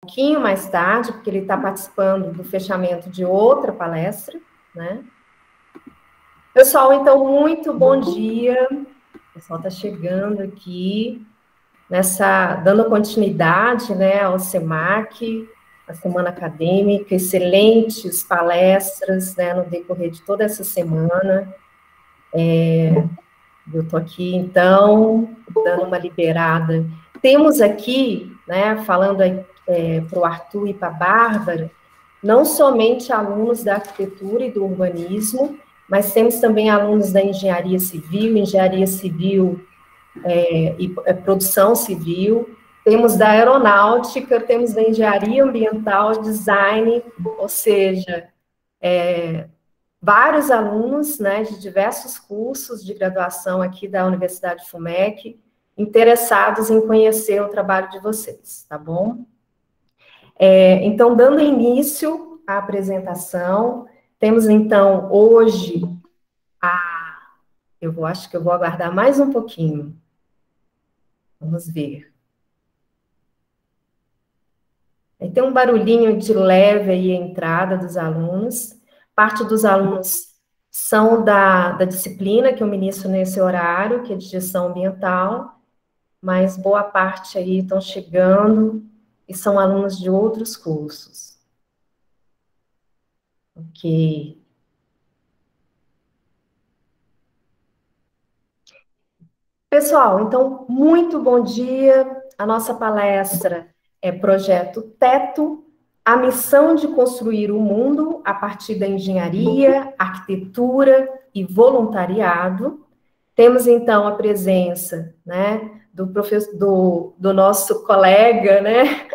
pouquinho mais tarde, porque ele está participando do fechamento de outra palestra, né? Pessoal, então, muito bom dia. O pessoal está chegando aqui, dando continuidade, né, ao SEMAC, a Semana Acadêmica, excelentes palestras, né, no decorrer de toda essa semana. Eu estou aqui, então, dando uma liberada. Temos aqui, né, falando para o Arthur e para a Bárbara, não somente alunos da arquitetura e do urbanismo, mas temos também alunos da engenharia civil e produção civil, temos da aeronáutica, temos da engenharia ambiental, design, ou seja, vários alunos, né, de diversos cursos de graduação aqui da Universidade FUMEC, interessados em conhecer o trabalho de vocês, tá bom? Então, dando início à apresentação, temos, então, hoje, acho que eu vou aguardar mais um pouquinho. Vamos ver. Tem um barulhinho de leve aí a entrada dos alunos. Parte dos alunos são da disciplina que eu ministro nesse horário, que é de gestão ambiental, mas boa parte aí estão chegando e são alunos de outros cursos. Ok. Pessoal, então, muito bom dia. A nossa palestra é Projeto Teto, a missão de construir o mundo a partir da engenharia, arquitetura e voluntariado. Temos, então, a presença, né, do nosso colega, né,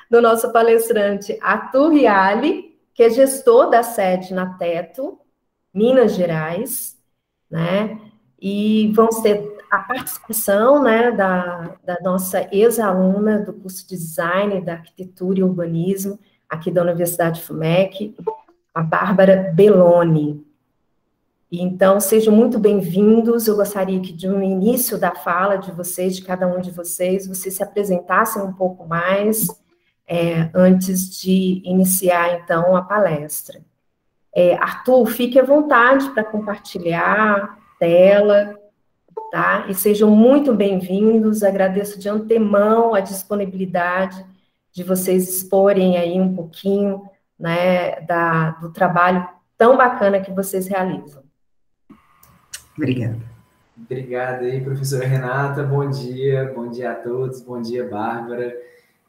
do nosso palestrante Arthur Rialli, que é gestor da sede na Teto, Minas Gerais, né, e vamos ter a participação, né, da nossa ex-aluna do curso de Design, da Arquitetura e Urbanismo, aqui da Universidade FUMEC, a Bárbara Belloni. E, então, sejam muito bem-vindos. Eu gostaria que, no início da fala de vocês, de cada um de vocês, se apresentassem um pouco mais, antes de iniciar, então, a palestra. Arthur, fique à vontade para compartilhar a tela, tá? E sejam muito bem-vindos. Agradeço de antemão a disponibilidade de vocês exporem aí um pouquinho, né, do trabalho tão bacana que vocês realizam. Obrigado. Obrigado aí, professora Renata. Bom dia a todos. Bom dia, Bárbara.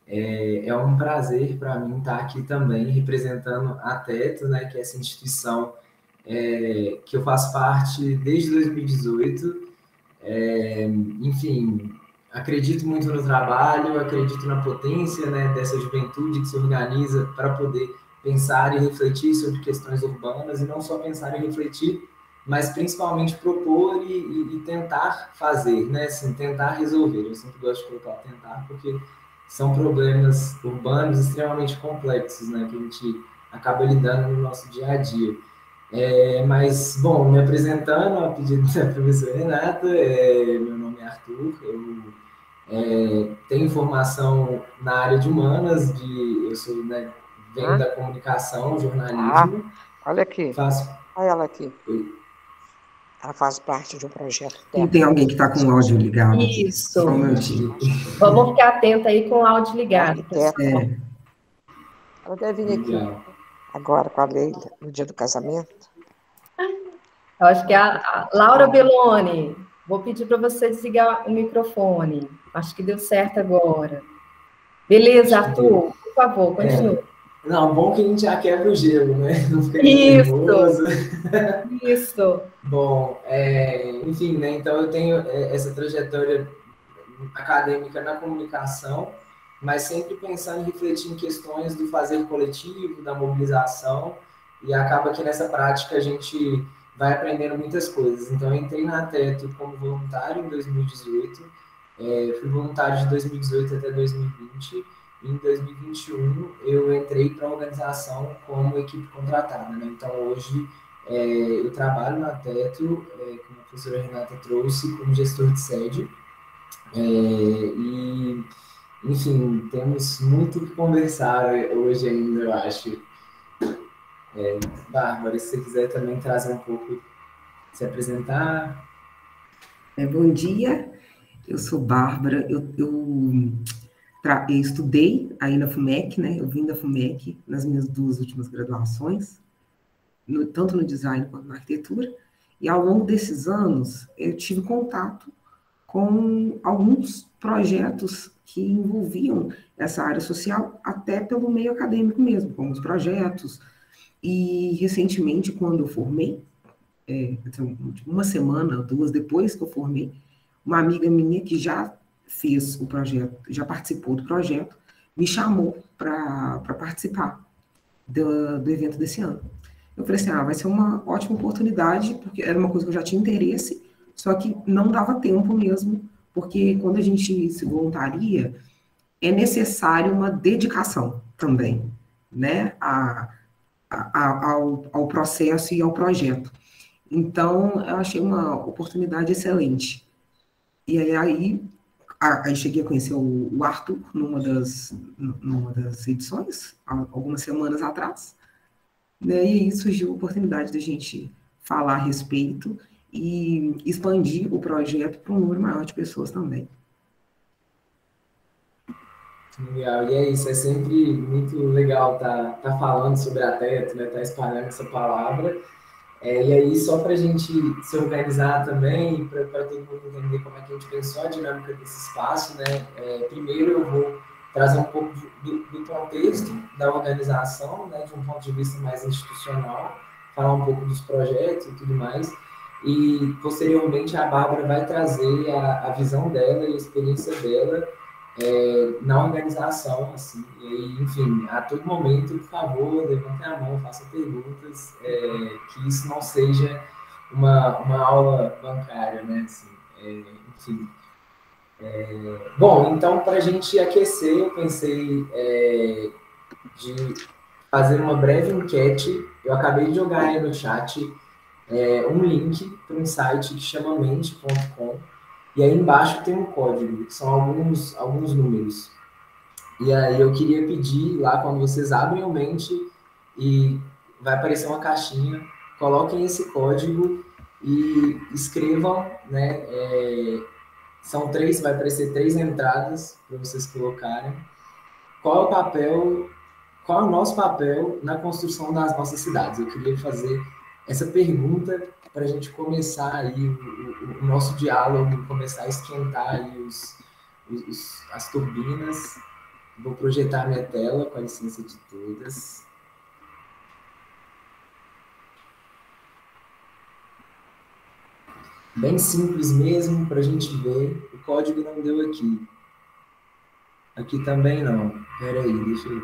É um prazer para mim estar aqui também representando a Teto, né, que é essa instituição que eu faço parte desde 2018. Enfim, acredito muito no trabalho, acredito na potência, né, dessa juventude que se organiza para poder pensar e refletir sobre questões urbanas, e não só pensar e refletir, mas principalmente propor e tentar fazer, né, assim, tentar resolver. Eu sempre gosto de colocar tentar, porque são problemas urbanos extremamente complexos, né, que a gente acaba lidando no nosso dia a dia. Mas, bom, me apresentando, a pedido da professora Renata, meu nome é Arthur, eu tenho formação na área de humanas, eu sou, né, venho da comunicação, jornalismo. Olha aqui, olha ela aqui. Ela faz parte de um projeto. Tem alguém que está com o áudio ligado. Isso. Só um minutinho. Vamos ficar atento aí com o áudio ligado. Ela deve vir aqui agora com a Leila, no dia do casamento. Eu acho que é a Laura Belloni. Vou pedir para você desligar o microfone. Acho que deu certo agora. Beleza, Arthur? Por favor, continue. Não, bom que a gente já quebra o gelo, né? Não fica nervoso. Isso. Bom, enfim, né? Então eu tenho essa trajetória acadêmica na comunicação, mas sempre pensando em refletir em questões do fazer coletivo, da mobilização, e acaba que nessa prática a gente vai aprendendo muitas coisas. Então, eu entrei na Teto como voluntário em 2018, fui voluntário de 2018 até 2020, e em 2021 eu entrei para a organização como equipe contratada, né? Então, hoje eu trabalho na Teto, como a professora Renata trouxe, como gestor de sede, e Enfim, temos muito o que conversar hoje ainda, eu acho. Bárbara, se você quiser também trazer um pouco, se apresentar. Bom dia, eu sou Bárbara, eu estudei aí na FUMEC, né? Eu vim da FUMEC nas minhas 2 últimas graduações, tanto no design quanto na arquitetura, e ao longo desses anos eu tive contato com alguns projetos que envolviam essa área social, até pelo meio acadêmico mesmo, como os projetos. E recentemente, quando eu formei, uma semana, 2 depois que eu formei, uma amiga minha que já fez o projeto, já participou do projeto, me chamou para participar do evento desse ano. Eu falei assim, vai ser uma ótima oportunidade, porque era uma coisa que eu já tinha interesse, só que não dava tempo mesmo, porque quando a gente se voluntaria, é necessário uma dedicação também, né, ao processo e ao projeto. Então, eu achei uma oportunidade excelente. E aí cheguei a conhecer o Arthur numa das edições, algumas semanas atrás, né? E aí surgiu a oportunidade da gente falar a respeito e expandir o projeto para um número maior de pessoas também. Legal, e é isso, é sempre muito legal tá falando sobre a Teto, né, tá espalhando essa palavra. E aí, só para a gente se organizar também, para todo mundo entender como é que a gente pensou a dinâmica desse espaço, né? Primeiro eu vou trazer um pouco do contexto da organização, né, de um ponto de vista mais institucional, falar um pouco dos projetos e tudo mais, e posteriormente a Bárbara vai trazer a visão dela e a experiência dela na organização, assim, e aí, enfim, a todo momento, por favor, levantem a mão, façam perguntas, que isso não seja uma aula bancária, né, assim, enfim. Bom, então, para a gente aquecer, eu pensei de fazer uma breve enquete, eu acabei de jogar aí no chat um link para um site que chama mente.com, e aí embaixo tem um código, que são alguns números. E aí eu queria pedir lá, quando vocês abrem o Mente e vai aparecer uma caixinha, coloquem esse código e escrevam, né? Vai aparecer 3 entradas para vocês colocarem. Qual é o nosso papel na construção das nossas cidades? Eu queria fazer essa pergunta para a gente começar aí o nosso diálogo, começar a esquentar aí as turbinas. Vou projetar minha tela, com a licença de todas. Bem simples mesmo, para a gente ver. O código não deu aqui. Aqui também não. Espera aí, deixa eu...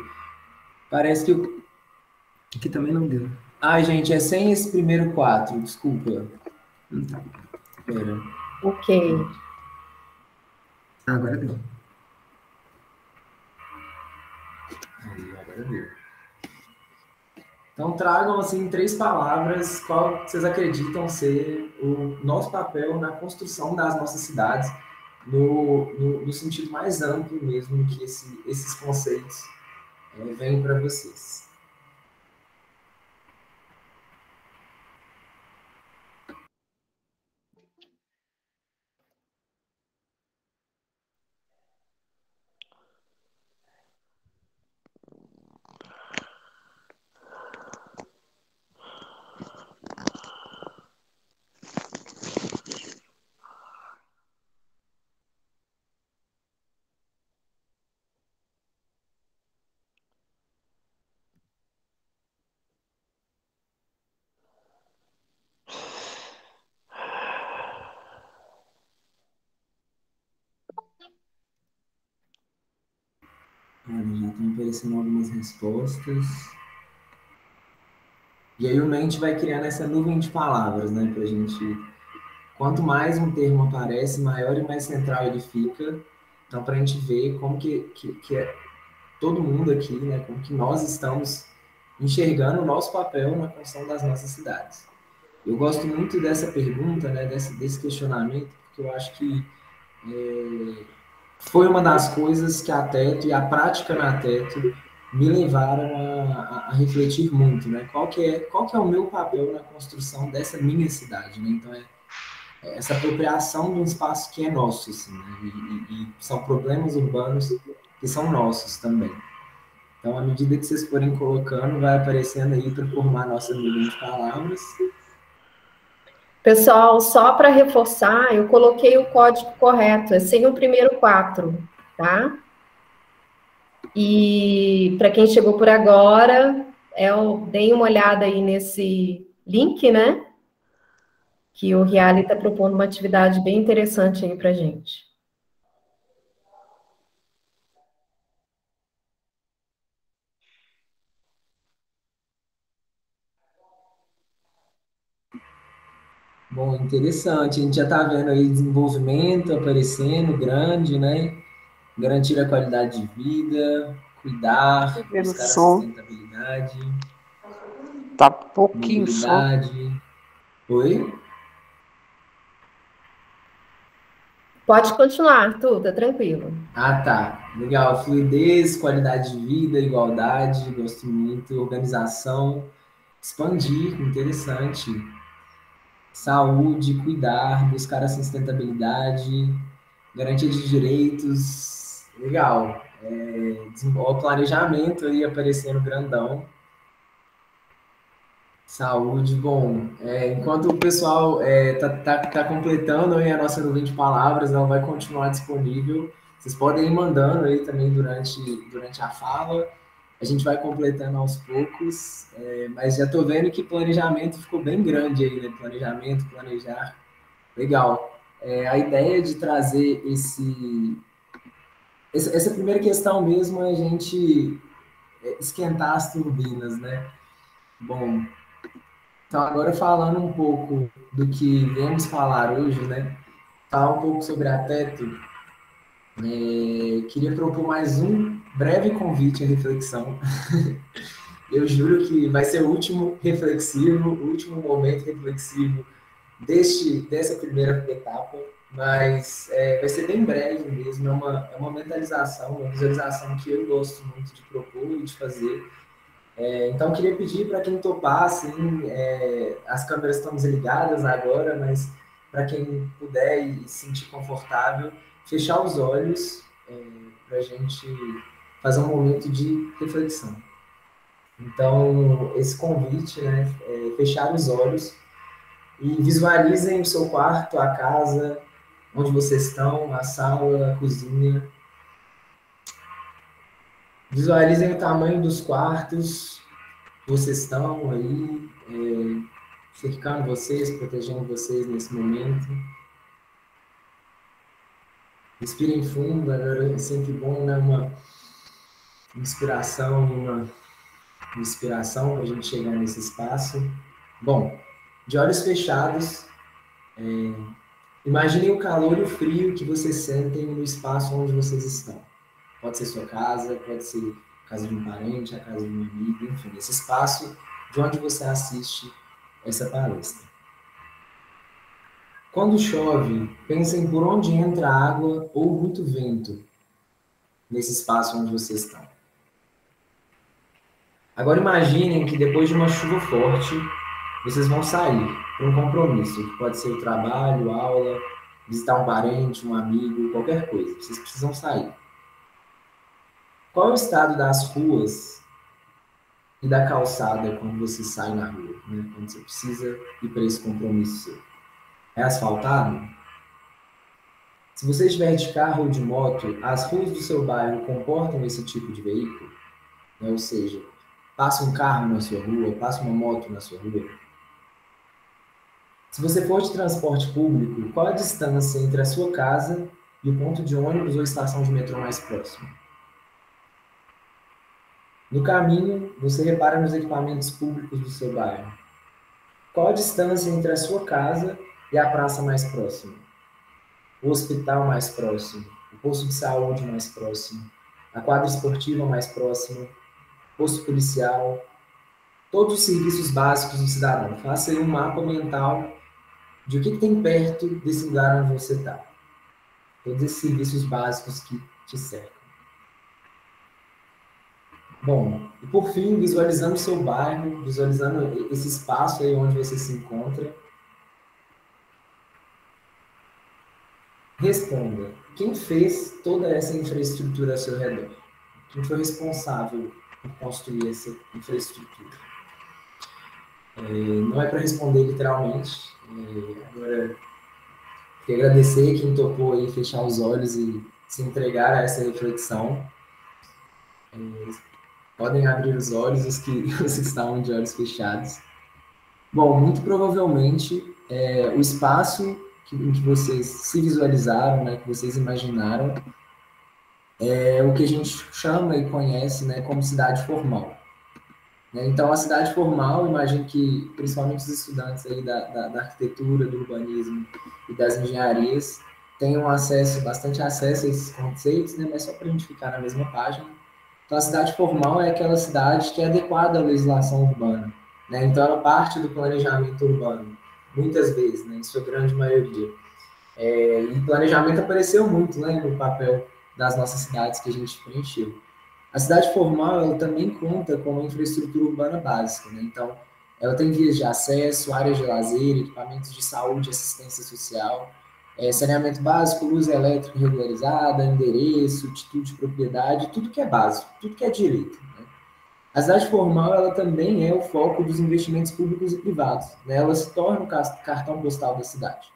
Parece que... Aqui também não deu. Ai, gente, é sem esse primeiro 4, desculpa. Tá. Espera. Ok. Agora deu. Agora deu. Então, tragam, assim, em 3 palavras, qual vocês acreditam ser o nosso papel na construção das nossas cidades, no sentido mais amplo mesmo que esses conceitos vêm para vocês. Já estão aparecendo algumas respostas. E aí o Mente vai criando essa nuvem de palavras, né? Pra gente... Quanto mais um termo aparece, maior e mais central ele fica. Então, para a gente ver como que é todo mundo aqui, né? Como que nós estamos enxergando o nosso papel na construção das nossas cidades. Eu gosto muito dessa pergunta, né? Desse questionamento, porque eu acho que foi uma das coisas que a Teto e a prática na Teto me levaram a refletir muito, né? Qual que é o meu papel na construção dessa minha cidade, né? Então, essa apropriação de um espaço que é nosso, assim, né? E são problemas urbanos que são nossos também. Então, à medida que vocês forem colocando, vai aparecendo aí para formar a nossa nuvem de palavras. Pessoal, só para reforçar, eu coloquei o código correto, é sem o primeiro 4, tá? E para quem chegou por agora, deem uma olhada aí nesse link, né? Que o Riali está propondo uma atividade bem interessante aí para gente. Bom, interessante. A gente já está vendo aí desenvolvimento aparecendo, grande, né? Garantir a qualidade de vida, cuidar, buscar a sustentabilidade. Tá pouquinho mobilidade. Só. Oi? Pode continuar, Arthur, tá tranquilo. Ah, tá. Legal. Fluidez, qualidade de vida, igualdade, gosto muito. Organização, expandir, interessante. Saúde, cuidar, buscar a sustentabilidade, garantia de direitos, legal. Desenvolve planejamento aí aparecendo grandão. Saúde, bom. Enquanto o pessoal tá completando aí a nossa nuvem de palavras, ela vai continuar disponível. Vocês podem ir mandando aí também durante a fala. A gente vai completando aos poucos, mas já estou vendo que planejamento ficou bem grande aí, né? Planejamento, planejar. Legal. A ideia de trazer essa primeira questão mesmo é a gente esquentar as turbinas, né? Bom, então, agora falando um pouco do que viemos falar hoje, né? Falar um pouco sobre a Teto, queria propor mais um breve convite à reflexão. Eu juro que vai ser o último reflexivo, o último momento reflexivo dessa primeira etapa, mas vai ser bem breve mesmo, é uma mentalização, uma visualização que eu gosto muito de propor e de fazer. Então, queria pedir para quem topar, assim, as câmeras estão desligadas agora, mas para quem puder e se sentir confortável, fechar os olhos para a gente fazer um momento de reflexão. Então, esse convite, né, fechar os olhos e visualizem o seu quarto, a casa, onde vocês estão, a sala, a cozinha. Visualizem o tamanho dos quartos. Vocês estão aí, cercando vocês, protegendo vocês nesse momento. Respirem fundo, agora é sempre bom, né? Uma inspiração e uma inspiração para a gente chegar nesse espaço. Bom, de olhos fechados, imaginem o calor e o frio que vocês sentem no espaço onde vocês estão. Pode ser sua casa, pode ser a casa de um parente, a casa de um amigo, enfim, esse espaço de onde você assiste essa palestra. Quando chove, pensem por onde entra água ou muito vento nesse espaço onde vocês estão. Agora imaginem que depois de uma chuva forte, vocês vão sair para um compromisso, que pode ser o trabalho, aula, visitar um parente, um amigo, qualquer coisa. Vocês precisam sair. Qual é o estado das ruas e da calçada quando você sai na rua, né? Quando você precisa ir para esse compromisso seu? É asfaltado? Se você estiver de carro ou de moto, as ruas do seu bairro comportam esse tipo de veículo? Né? Ou seja, passa um carro na sua rua, passa uma moto na sua rua? Se você for de transporte público, qual a distância entre a sua casa e o ponto de ônibus ou estação de metrô mais próximo? No caminho, você repara nos equipamentos públicos do seu bairro. Qual a distância entre a sua casa e a praça mais próxima? O hospital mais próximo? O posto de saúde mais próximo? A quadra esportiva mais próxima? Posto policial? Todos os serviços básicos do cidadão. Faça aí um mapa mental de o que tem perto desse lugar onde você está. todos esses serviços básicos que te cercam. Bom, e por fim, visualizando o seu bairro, visualizando esse espaço aí onde você se encontra, responda, quem fez toda essa infraestrutura ao seu redor? Quem foi responsável por construir essa infraestrutura? Não é para responder literalmente, agora queria agradecer quem topou aí fechar os olhos e se entregar a essa reflexão. Podem abrir os olhos os que estavam de olhos fechados. Bom, muito provavelmente o espaço em que vocês se visualizaram, né, que vocês imaginaram, é o que a gente chama e conhece, né, como cidade formal. Então, a cidade formal, imagino que principalmente os estudantes aí da arquitetura, do urbanismo e das engenharias tenham bastante acesso a esses conceitos, né, mas só para a gente ficar na mesma página. Então, a cidade formal é aquela cidade que é adequada à legislação urbana, né? Então, ela parte do planejamento urbano, muitas vezes, né, em sua grande maioria. E planejamento apareceu muito, né, no papel das nossas cidades que a gente preencheu. A cidade formal, ela também conta com uma infraestrutura urbana básica, né? Então, ela tem vias de acesso, áreas de lazer, equipamentos de saúde e assistência social, saneamento básico, luz elétrica regularizada, endereço, título de propriedade, tudo que é básico, tudo que é direito, né? A cidade formal, ela também é o foco dos investimentos públicos e privados, né? Ela se torna o cartão postal da cidade.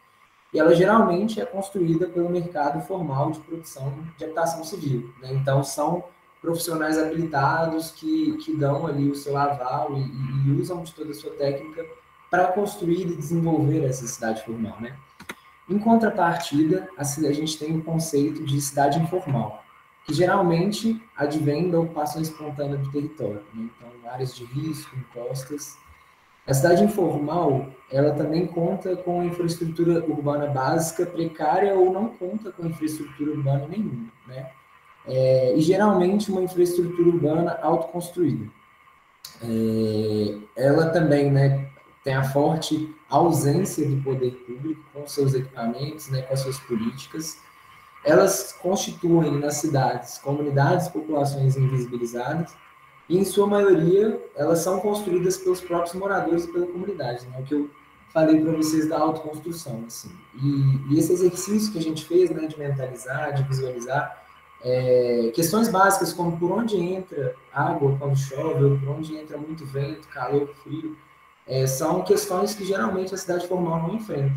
E ela geralmente é construída pelo mercado formal de produção de habitação civil, né? Então, são profissionais habilitados que dão ali o seu aval e usam de toda a sua técnica para construir e desenvolver essa cidade formal, né? Em contrapartida, a gente tem o conceito de cidade informal, que geralmente advém da ocupação espontânea do território, né? Então, áreas de risco, encostas. A cidade informal, ela também conta com infraestrutura urbana básica precária ou não conta com infraestrutura urbana nenhuma, né? E geralmente uma infraestrutura urbana autoconstruída. Ela também, né, tem a forte ausência do poder público com seus equipamentos, né, com as suas políticas. Elas constituem nas cidades comunidades, populações invisibilizadas, e em sua maioria elas são construídas pelos próprios moradores e pela comunidade, né, o que eu falei para vocês da autoconstrução, assim. E esse exercício que a gente fez, né, de mentalizar, de visualizar, questões básicas como por onde entra água quando chove, ou por onde entra muito vento, calor, frio, são questões que geralmente a cidade formal não enfrenta,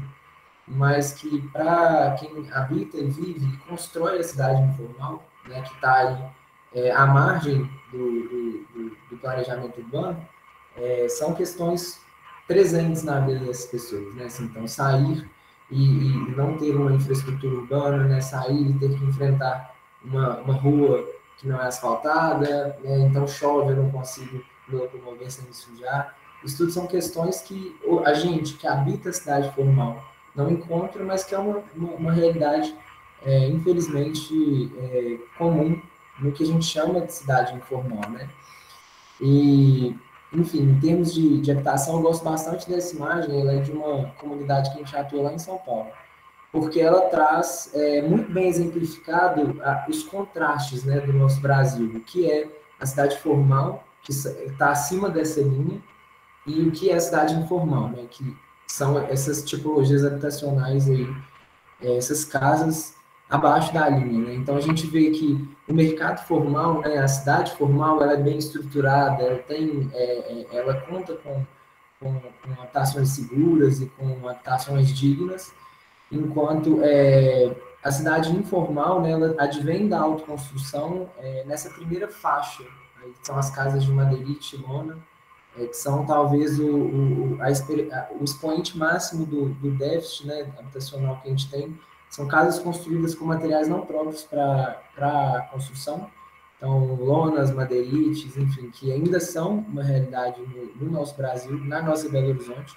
mas que para quem habita e vive e constrói a cidade informal, né, que está aí à margem do planejamento urbano, são questões presentes na vida das pessoas, né? Assim, então, sair e não ter uma infraestrutura urbana, né? Sair e ter que enfrentar uma rua que não é asfaltada, né? Então chove, eu não consigo me locomover sem me sujar. Isso tudo são questões que a gente que habita a cidade formal não encontra, mas que é uma realidade, infelizmente, comum no que a gente chama de cidade informal, né? E, enfim, em termos de habitação, eu gosto bastante dessa imagem, ela é de uma comunidade que a gente atua lá em São Paulo, porque ela traz muito bem exemplificado os contrastes, né, do nosso Brasil, o que é a cidade formal, que está acima dessa linha, e o que é a cidade informal, né, que são essas tipologias habitacionais aí, essas casas abaixo da linha, né? Então a gente vê que o mercado formal, né, a cidade formal, ela é bem estruturada, ela conta com habitações seguras e com habitações dignas, enquanto a cidade informal, né, ela advém da autoconstrução nessa primeira faixa, aí, que são as casas de madeirite, lona, que são talvez o expoente máximo do déficit, né, habitacional que a gente tem. São casas construídas com materiais não próprios para construção, então lonas, madeirites, enfim, que ainda são uma realidade no nosso Brasil, na nossa Belo Horizonte.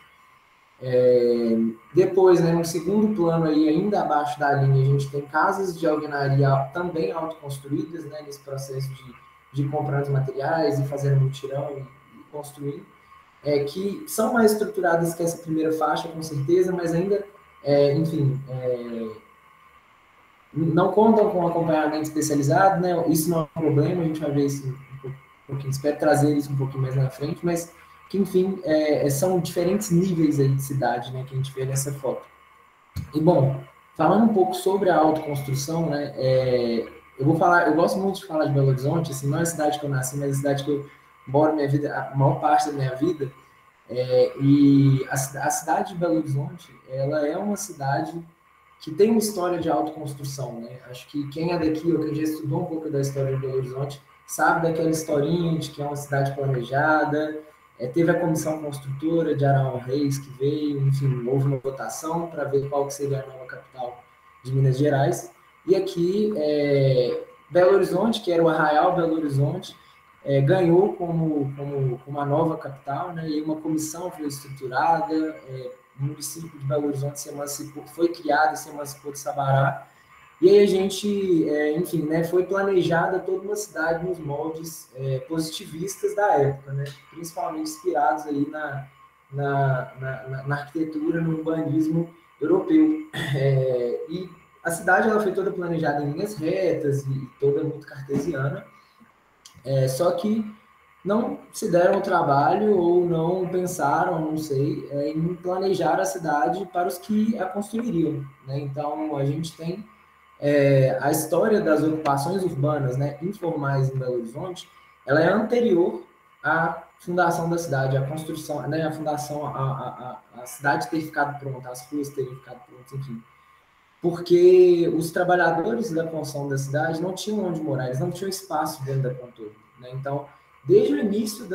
Depois, né, no segundo plano, aí, ainda abaixo da linha, a gente tem casas de alvenaria também autoconstruídas, né, nesse processo de comprar os materiais e fazer mutirão e construir, que são mais estruturadas que essa primeira faixa, com certeza, mas ainda, enfim, não contam com acompanhamento especializado, né? Isso não é um problema, a gente vai ver isso um pouquinho, espero trazer isso um pouquinho mais na frente, mas que, enfim, são diferentes níveis aí de cidade, né, que a gente vê nessa foto. E, bom, falando um pouco sobre a autoconstrução, né, eu gosto muito de falar de Belo Horizonte, assim, não é a cidade que eu nasci, mas é a cidade que eu moro minha vida, a maior parte da minha vida, e a cidade de Belo Horizonte, ela é uma cidade que tem uma história de autoconstrução, né? Acho que quem é daqui, ou quem já estudou um pouco da história de Belo Horizonte, sabe daquela historinha de que é uma cidade planejada, teve a comissão construtora de Araújo Reis que veio, enfim, houve uma votação para ver qual que seria a nova capital de Minas Gerais, e aqui, Belo Horizonte, que era o Arraial Belo Horizonte, ganhou como uma nova capital, né? E uma comissão foi estruturada, o município de Belo Horizonte se emancipou, foi criado e se emancipou de Sabará. E aí a gente, enfim, né, foi planejada toda uma cidade nos moldes positivistas da época, né? Principalmente inspirados aí na arquitetura, no urbanismo europeu. E a cidade ela foi toda planejada em linhas retas e toda muito cartesiana, só que não se deram o trabalho ou não pensaram, não sei, em planejar a cidade para os que a construiriam, né? Então, a gente tem a história das ocupações urbanas, né, informais em Belo Horizonte, ela é anterior à fundação da cidade, à construção, né, a fundação, a cidade ter ficado pronta, as ruas terem ficado prontas, enfim. Porque os trabalhadores da construção da cidade não tinham onde morar, eles não tinham espaço dentro da contorno, né? Então, desde o início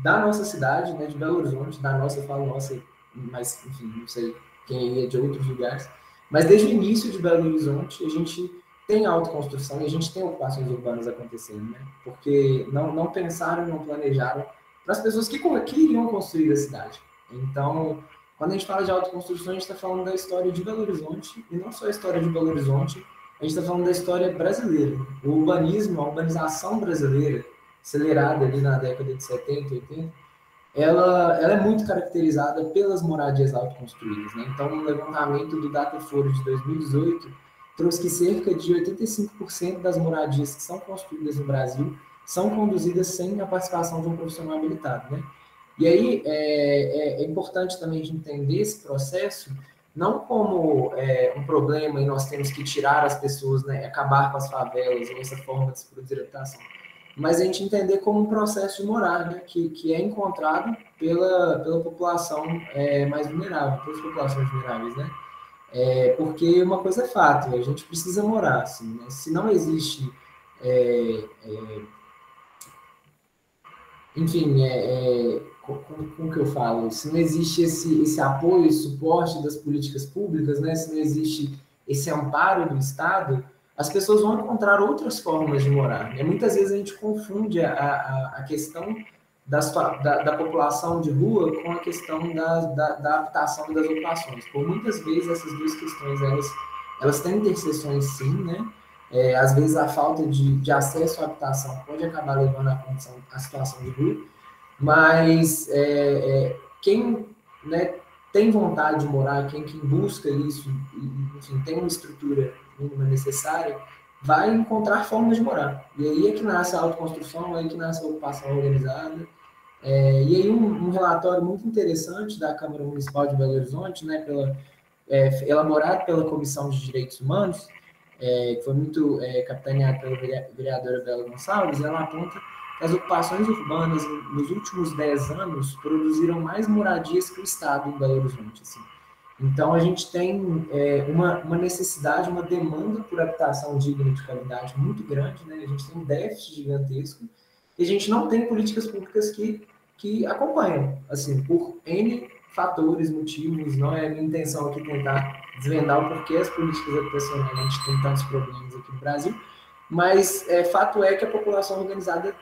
da nossa cidade, né, de Belo Horizonte, da nossa, eu falo nossa, mas, enfim, não sei quem ia de outros lugares, mas desde o início de Belo Horizonte, a gente tem autoconstrução e a gente tem ocupações urbanas acontecendo, né? Porque não pensaram, não planejaram para as pessoas que iriam construir a cidade. Então, quando a gente fala de autoconstrução, a gente está falando da história de Belo Horizonte, e não só a história de Belo Horizonte, a gente está falando da história brasileira. O urbanismo, a urbanização brasileira, acelerada ali na década de 70, 80, ela é muito caracterizada pelas moradias autoconstruídas, né? Então, um levantamento do Datafolha de 2018 trouxe que cerca de 85% das moradias que são construídas no Brasil são conduzidas sem a participação de um profissional habilitado, né? E aí é importante também a gente entender esse processo não como um problema e nós temos que tirar as pessoas, né, acabar com as favelas ou essa forma de se produzir habitação, mas a gente entender como um processo de morar, né, que é encontrado pela população mais vulnerável, pelas populações vulneráveis, né? Porque uma coisa é fato, a gente precisa morar, assim, né? Se não existe, enfim, como que eu falo? Se não existe esse apoio, esse suporte das políticas públicas, né? Se não existe esse amparo do Estado, as pessoas vão encontrar outras formas de morar, né? Muitas vezes a gente confunde a questão da população de rua com a questão da habitação e das ocupações. Por muitas vezes essas duas questões elas têm interseções sim, né? Às vezes a falta de acesso à habitação pode acabar levando à situação de rua, mas quem, né, tem vontade de morar, quem busca isso, enfim, tem uma estrutura mínima necessária, vai encontrar formas de morar. E aí é que nasce a autoconstrução, é aí que nasce a ocupação organizada. E aí um relatório muito interessante da Câmara Municipal de Belo Horizonte, né, elaborado pela Comissão de Direitos Humanos, que foi muito capitaneado pela vereadora Bela Gonçalves, ela aponta que as ocupações urbanas nos últimos 10 anos produziram mais moradias que o Estado em Belo Horizonte. Assim. Então, a gente tem uma necessidade, uma demanda por habitação digna de qualidade muito grande, né? A gente tem um déficit gigantesco e a gente não tem políticas públicas que acompanham, assim, por N fatores, motivos. Não é a minha intenção aqui tentar desvendar o porquê as políticas habitacionais a gente tem tantos problemas aqui no Brasil, mas fato é que a população organizada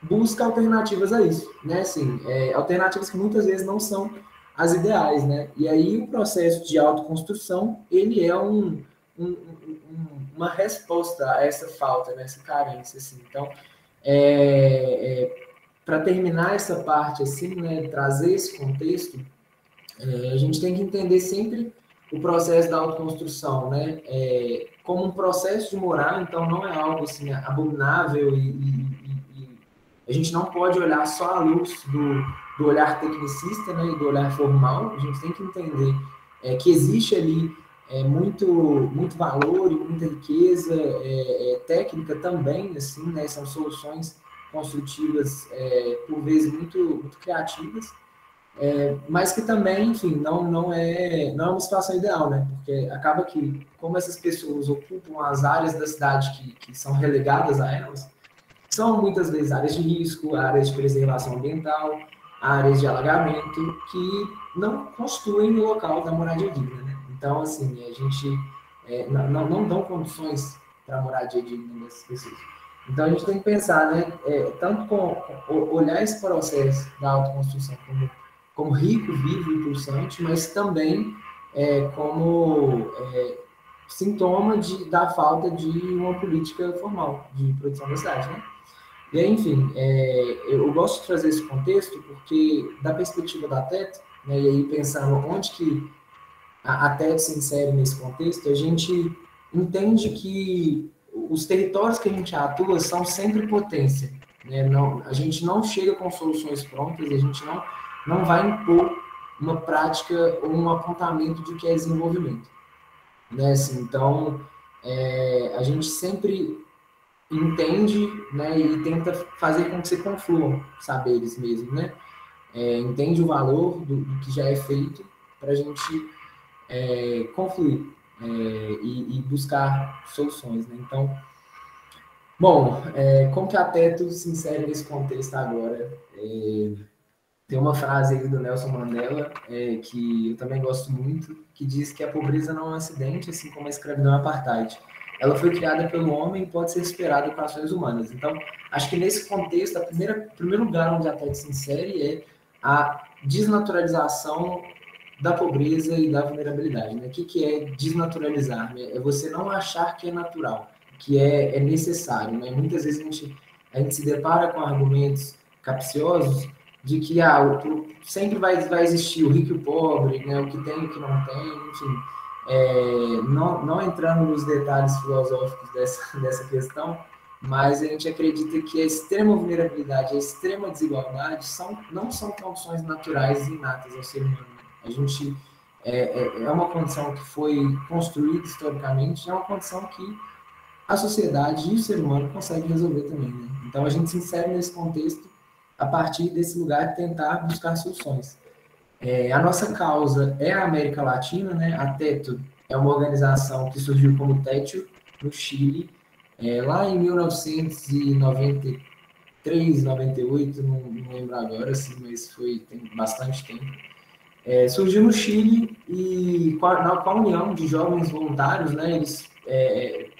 busca alternativas a isso, né? Assim, alternativas que muitas vezes não são as ideais, né? E aí o processo de autoconstrução, ele é uma resposta a essa falta, né? Essa carência, assim. Então, para terminar essa parte, assim, né? Trazer esse contexto, a gente tem que entender sempre o processo da autoconstrução, né, como um processo de morar, então não é algo assim abominável e a gente não pode olhar só à luz do olhar tecnicista, né, e do olhar formal. A gente tem que entender que existe ali muito valor e muita riqueza técnica também, assim, né, são soluções construtivas por vezes muito criativas. Mas que também, enfim, não é uma situação ideal, né? Porque acaba que, como essas pessoas ocupam as áreas da cidade que são relegadas a elas, são muitas vezes áreas de risco, áreas de preservação ambiental, áreas de alagamento, que não constituem o local da moradia digna, né? Então, assim, a gente não dão condições para a moradia digna dessas pessoas. Então, a gente tem que pensar, né? Tanto olhar esse processo da autoconstrução como rico, vivo e pulsante, mas também como sintoma da falta de uma política formal de produção da cidade, né? E aí, enfim, eu gosto de trazer esse contexto porque, da perspectiva da TET, né, e aí pensando onde que a TET se insere nesse contexto, a gente entende que os territórios que a gente atua são sempre potência, né? A gente não chega com soluções prontas, a gente não vai impor uma prática ou um apontamento de que é desenvolvimento, né? Assim, então, a gente sempre entende, né, e tenta fazer com que se confluam saberes mesmo, né? Entende o valor do que já é feito para a gente confluir e buscar soluções, né? Então, bom, como que a Teto se insere nesse contexto agora? Tem uma frase aí do Nelson Mandela, que eu também gosto muito, que diz que a pobreza não é um acidente, assim como a escravidão é apartheid. Ela foi criada pelo homem e pode ser superada com ações humanas. Então, acho que nesse contexto, o primeiro lugar onde a TET se insere é a desnaturalização da pobreza e da vulnerabilidade, né? O que é desnaturalizar? Né? É você não achar que é natural, que é necessário, né? Muitas vezes a gente se depara com argumentos capciosos de que sempre vai existir o rico e o pobre, né? O que tem e o que não tem, enfim. Não entrando nos detalhes filosóficos dessa questão, mas a gente acredita que a extrema vulnerabilidade, a extrema desigualdade não são condições naturais e inatas ao ser humano. A gente é uma condição que foi construída historicamente, é uma condição que a sociedade e o ser humano conseguem resolver também, né? Então a gente se insere nesse contexto a partir desse lugar de tentar buscar soluções. A nossa causa é a América Latina, né? A TETO é uma organização que surgiu como TETO no Chile, lá em 1993, 98, não lembro agora, assim, mas tem bastante tempo. Surgiu no Chile e com a união de jovens voluntários, né? Eles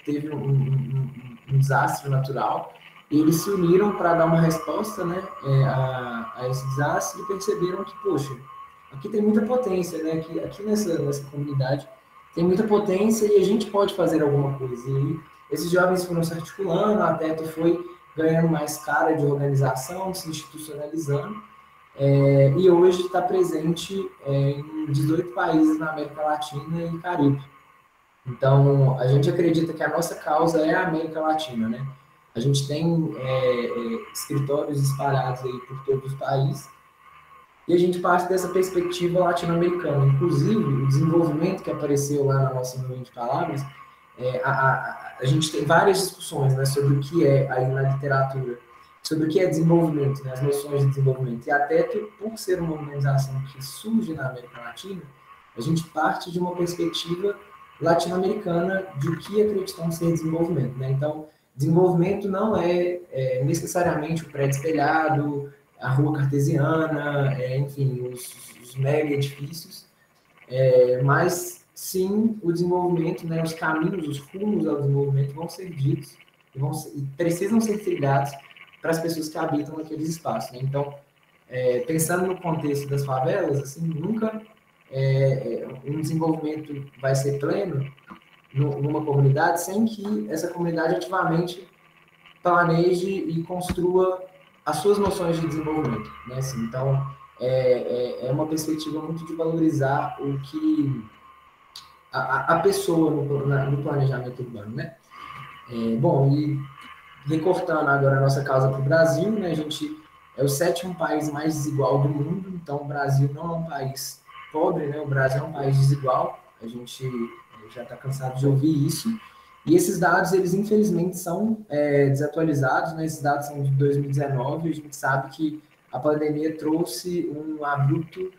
teve um desastre natural e eles se uniram para dar uma resposta, né, a esse desastre e perceberam que, poxa, aqui tem muita potência, né? Aqui nessa comunidade tem muita potência e a gente pode fazer alguma coisa. E aí, esses jovens foram se articulando, a TETO foi ganhando mais cara de organização, se institucionalizando, e hoje está presente em 18 países na América Latina e Caribe. Então, a gente acredita que a nossa causa é a América Latina, né? A gente tem escritórios espalhados aí por todos os países e a gente parte dessa perspectiva latino-americana. Inclusive, o desenvolvimento que apareceu lá na nossa reunião de palavras, a gente tem várias discussões, né, sobre o que é aí na literatura, sobre o que é desenvolvimento, né, as noções de desenvolvimento. E até por ser uma organização que surge na América Latina, a gente parte de uma perspectiva latino-americana de o que acreditamos ser desenvolvimento, né? Então, desenvolvimento não é necessariamente o prédio espelhado, a rua cartesiana, enfim, os mega edifícios, mas sim o desenvolvimento, né, os caminhos, os rumos ao desenvolvimento vão ser ditos e precisam ser trilhados para as pessoas que habitam naqueles espaços, né? Então, pensando no contexto das favelas, assim, nunca um desenvolvimento vai ser pleno numa comunidade sem que essa comunidade ativamente planeje e construa as suas noções de desenvolvimento, né? Assim, então, é uma perspectiva muito de valorizar o que a pessoa no planejamento urbano, né? Bom, e recortando agora a nossa causa para o Brasil, né? A gente é o 7º país mais desigual do mundo, então o Brasil não é um país pobre, né? O Brasil é um país desigual, a gente já está cansado de ouvir isso, e esses dados, eles infelizmente são desatualizados, né? Esses dados são de 2019, a gente sabe que a pandemia trouxe um abrupto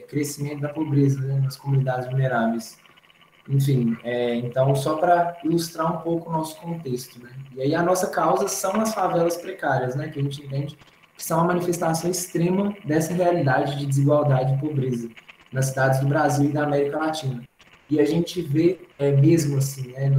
crescimento da pobreza, né? Nas comunidades vulneráveis. Enfim, então, só para ilustrar um pouco o nosso contexto, né? E aí a nossa causa são as favelas precárias, né? Que a gente entende que são a manifestação extrema dessa realidade de desigualdade e pobreza nas cidades do Brasil e da América Latina. E a gente vê, mesmo assim, né,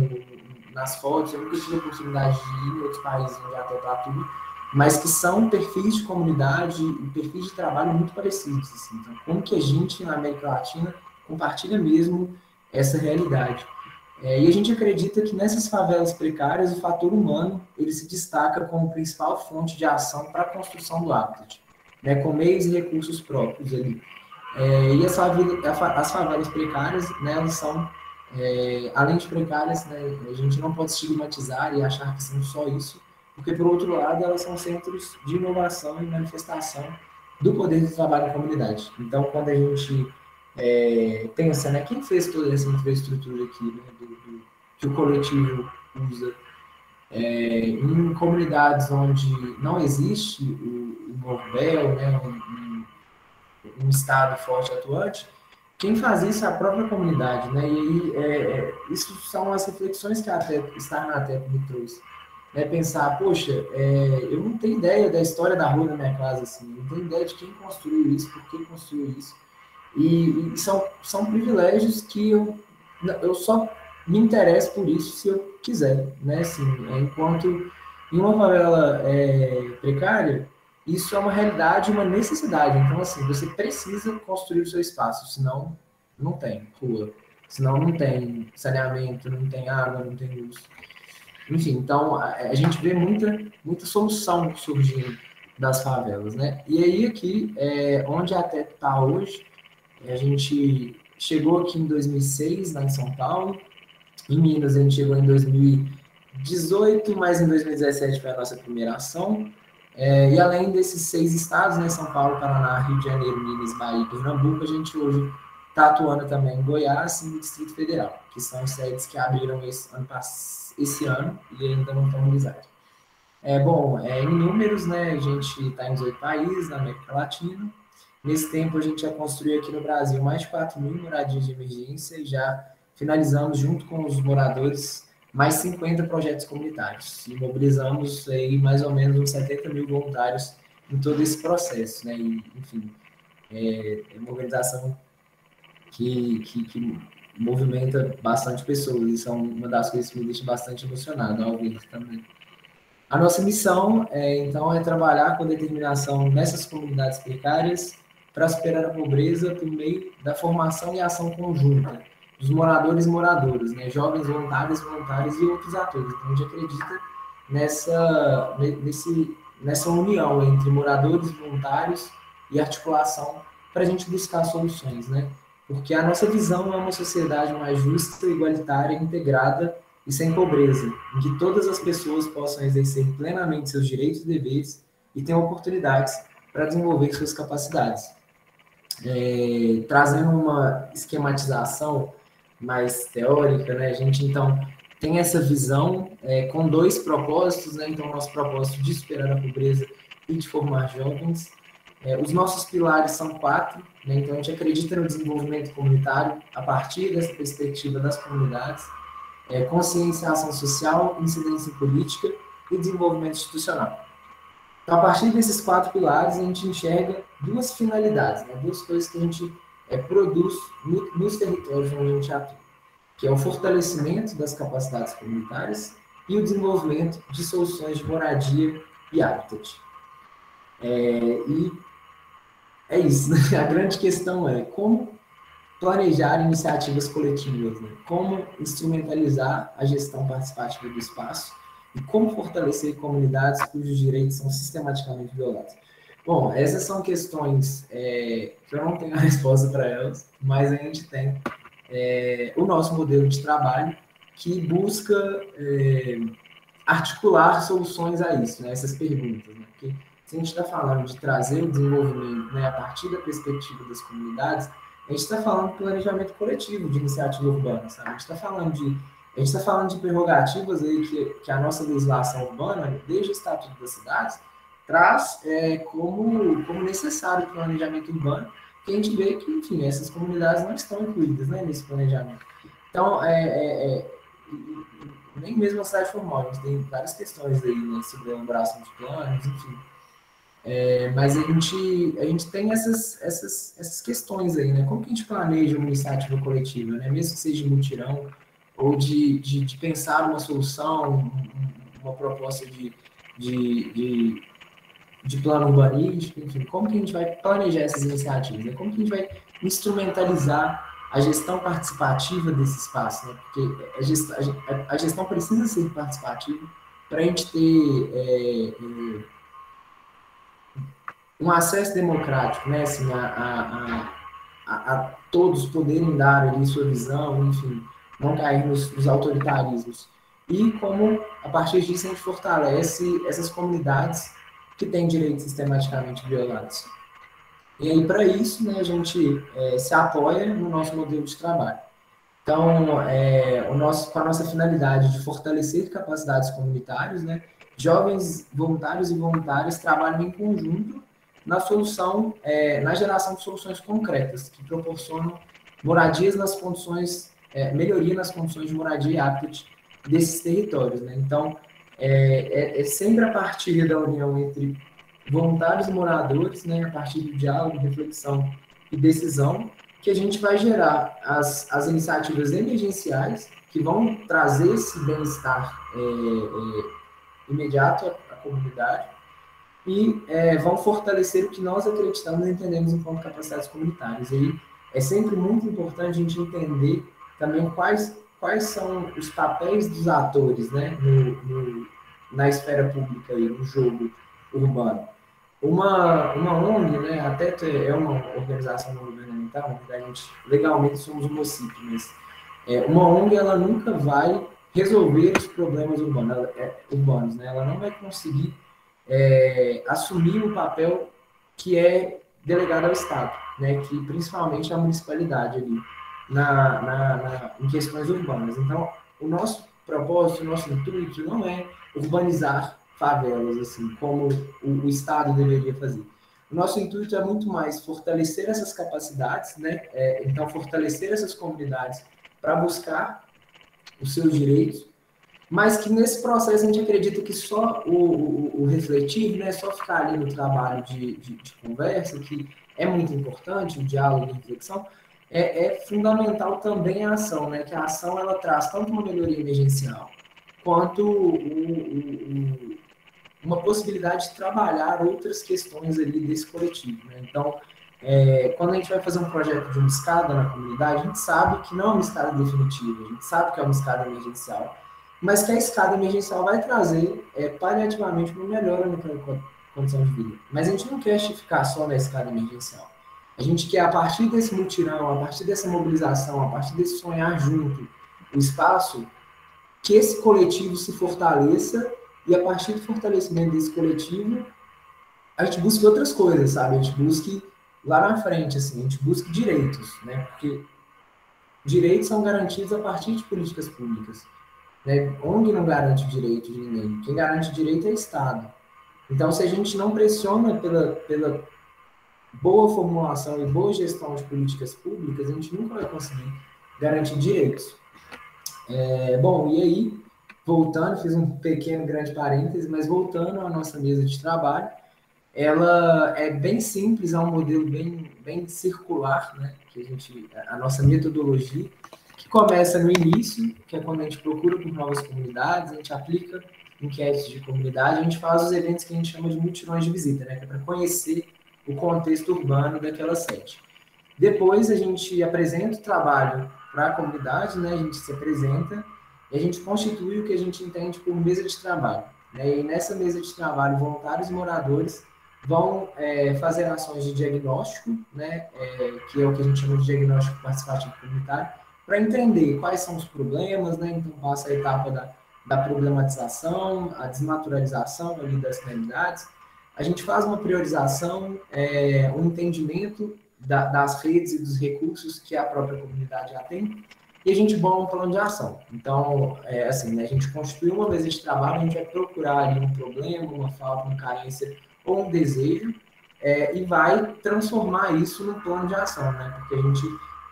nas fotos, eu nunca tive a oportunidade de ir em outros países onde até está tudo, mas que são perfis de comunidade e perfis de trabalho muito parecidos. Assim. Então, como que a gente, na América Latina, compartilha mesmo essa realidade. E a gente acredita que nessas favelas precárias, o fator humano ele se destaca como principal fonte de ação para a construção do habitat, né, com meios e recursos próprios ali. E as favelas precárias, né, elas são, além de precárias, né, a gente não pode estigmatizar e achar que são só isso, porque, por outro lado, elas são centros de inovação e manifestação do poder do trabalho na comunidade. Então, quando a gente pensa, né, quem fez toda essa infraestrutura aqui, né, que o coletivo usa, em comunidades onde não existe o Morbel, né, um Estado forte atuante, quem faz isso é a própria comunidade, né? E aí, isso são as reflexões que a Estar na TEP me trouxe. Pensar, poxa, eu não tenho ideia da história da rua da minha casa, assim, não tenho ideia de quem construiu isso, por que construiu isso. E são privilégios que eu só me interesso por isso se eu quiser, né? Assim, enquanto em uma favela precária, isso é uma realidade, uma necessidade. Então, assim, você precisa construir o seu espaço, senão não tem rua, senão não tem saneamento, não tem água, não tem luz. Enfim, então, a gente vê muita solução surgindo das favelas, né? E aí, aqui, onde a TEP está hoje, a gente chegou aqui em 2006, lá em São Paulo. Em Minas, a gente chegou em 2018, mas em 2017 foi a nossa primeira ação. E além desses 6 estados, né, São Paulo, Paraná, Rio de Janeiro, Minas, Bahia e Pernambuco, a gente hoje está atuando também em Goiás e no Distrito Federal, que são sedes que abriram esse ano e ainda não estão realizadas. Em números, né, a gente está em 18 países na América Latina. Nesse tempo, a gente já construiu aqui no Brasil mais de 4.000 moradias de emergência e já finalizamos, junto com os moradores, mais 50 projetos comunitários. E mobilizamos aí mais ou menos uns 70 mil voluntários em todo esse processo, né? E, enfim, é uma organização que movimenta bastante pessoas. Isso é uma das coisas que me deixa bastante emocionado ao ver também. A nossa missão, então, é trabalhar com determinação nessas comunidades precárias para superar a pobreza por meio da formação e ação conjunta dos moradores e moradoras, né? Jovens voluntários, voluntários e outros atores. Então, a gente acredita nessa união entre moradores, voluntários e articulação para a gente buscar soluções, né? Porque a nossa visão é uma sociedade mais justa, igualitária, integrada e sem pobreza, em que todas as pessoas possam exercer plenamente seus direitos e deveres e tenham oportunidades para desenvolver suas capacidades. Trazendo uma esquematização mais teórica, né, a gente, então, tem essa visão com 2 propósitos, né, então, nosso propósito de superar a pobreza e de formar jovens. Os nossos pilares são 4, né, então, a gente acredita no desenvolvimento comunitário a partir dessa perspectiva das comunidades, conscienciação social, incidência política e desenvolvimento institucional. Então, a partir desses 4 pilares, a gente enxerga 2 finalidades, né? 2 coisas que a gente produz nos territórios onde a gente atua, que é o fortalecimento das capacidades comunitárias e o desenvolvimento de soluções de moradia e habitat. E é isso, né? A grande questão é como planejar iniciativas coletivas, né? Como instrumentalizar a gestão participativa do espaço e como fortalecer comunidades cujos direitos são sistematicamente violados. Bom, essas são questões que eu não tenho a resposta para elas, mas a gente tem o nosso modelo de trabalho, que busca articular soluções a isso, né, essas perguntas. Né? Porque se a gente está falando de trazer o desenvolvimento, né, a partir da perspectiva das comunidades, a gente está falando de planejamento coletivo de iniciativa urbana, sabe? A gente está falando de prerrogativas aí que a nossa legislação urbana, desde o Estatuto das Cidades, traz como necessário o planejamento urbano, que a gente vê que, enfim, essas comunidades não estão incluídas, né, nesse planejamento. Então, nem mesmo a cidade formal, a gente tem várias questões aí, né, sobre a elaboração de planos, enfim. Mas a gente tem essas questões aí, né? Como que a gente planeja uma iniciativa coletiva, né? Mesmo que seja de mutirão, ou de pensar uma solução, uma proposta de plano urbanístico, enfim, como que a gente vai planejar essas iniciativas, né? Como que a gente vai instrumentalizar a gestão participativa desse espaço, né? Porque a gestão precisa ser participativa para a gente ter um acesso democrático, né? Assim, a todos poderem dar ali sua visão, enfim, não cair nos autoritarismos. E como, a partir disso, a gente fortalece essas comunidades que têm direitos sistematicamente violados. E aí, para isso, né, a gente se apoia no nosso modelo de trabalho. Então, com a nossa finalidade de fortalecer capacidades comunitárias, né, jovens voluntários e voluntárias trabalham em conjunto na solução, na geração de soluções concretas, que proporcionam moradias nas condições, melhoria nas condições de moradia e hábitat desses territórios. Né? Então, é sempre a partir da união entre voluntários e moradores, né, a partir do diálogo, reflexão e decisão, que a gente vai gerar as iniciativas emergenciais que vão trazer esse bem-estar imediato à comunidade e vão fortalecer o que nós acreditamos e entendemos enquanto capacidades comunitárias. E aí é sempre muito importante a gente entender também quais são os papéis dos atores, né, na esfera pública, aí, no jogo urbano. Uma ONG, né, até é uma organização não governamental, a gente legalmente somos um OCIP, mas uma ONG ela nunca vai resolver os problemas urbanos, né? Ela não vai conseguir assumir o papel que é delegado ao Estado, né? Que principalmente a municipalidade ali em questões urbanas. Então, o nosso propósito, o nosso intuito não é urbanizar favelas, assim, como o Estado deveria fazer. O nosso intuito é muito mais fortalecer essas capacidades, né? Então, fortalecer essas comunidades para buscar os seus direitos, mas que nesse processo a gente acredita que só o refletir, né? Só ficar ali no trabalho de conversa, que é muito importante, o diálogo e a reflexão, é fundamental também a ação, né? Que a ação ela traz tanto uma melhoria emergencial, quanto uma possibilidade de trabalhar outras questões ali desse coletivo. Né? Então, quando a gente vai fazer um projeto de uma escada na comunidade, a gente sabe que não é uma escada definitiva, a gente sabe que é uma escada emergencial, mas que a escada emergencial vai trazer paliativamente uma melhora naquela condição de vida. Mas a gente não quer ficar só na escada emergencial. A gente quer, a partir desse mutirão, a partir dessa mobilização, a partir desse sonhar junto o espaço, que esse coletivo se fortaleça e a partir do fortalecimento desse coletivo, a gente busque outras coisas, sabe? A gente busque lá na frente, assim, a gente busque direitos, né? Porque direitos são garantidos a partir de políticas públicas. Né? ONG não garante o direito de ninguém. Quem garante o direito é o Estado. Então, se a gente não pressiona pela boa formulação e boa gestão de políticas públicas, a gente nunca vai conseguir garantir direitos. Bom, e aí, voltando, fiz um pequeno, grande parêntese, mas voltando à nossa mesa de trabalho, ela é bem simples, é um modelo bem circular, né? Que a nossa metodologia, que começa no início, que é quando a gente procura por novas comunidades, a gente aplica enquetes de comunidade, a gente faz os eventos que a gente chama de mutirões de visita, né? Que é para conhecer o contexto urbano daquela sede. Depois a gente apresenta o trabalho para a comunidade, né? A gente se apresenta e a gente constitui o que a gente entende por mesa de trabalho. Né? E nessa mesa de trabalho, voluntários e moradores vão fazer ações de diagnóstico, né? Que é o que a gente chama de diagnóstico participativo comunitário, para entender quais são os problemas, né? Então passa a etapa da problematização, a desnaturalização ali das realidades. A gente faz uma priorização, um entendimento das redes e dos recursos que a própria comunidade já tem, e a gente bola um plano de ação. Então, assim, né, a gente constitui uma mesa de trabalho, a gente vai procurar ali um problema, uma falta, uma carência ou um desejo, e vai transformar isso num plano de ação, né? Porque a gente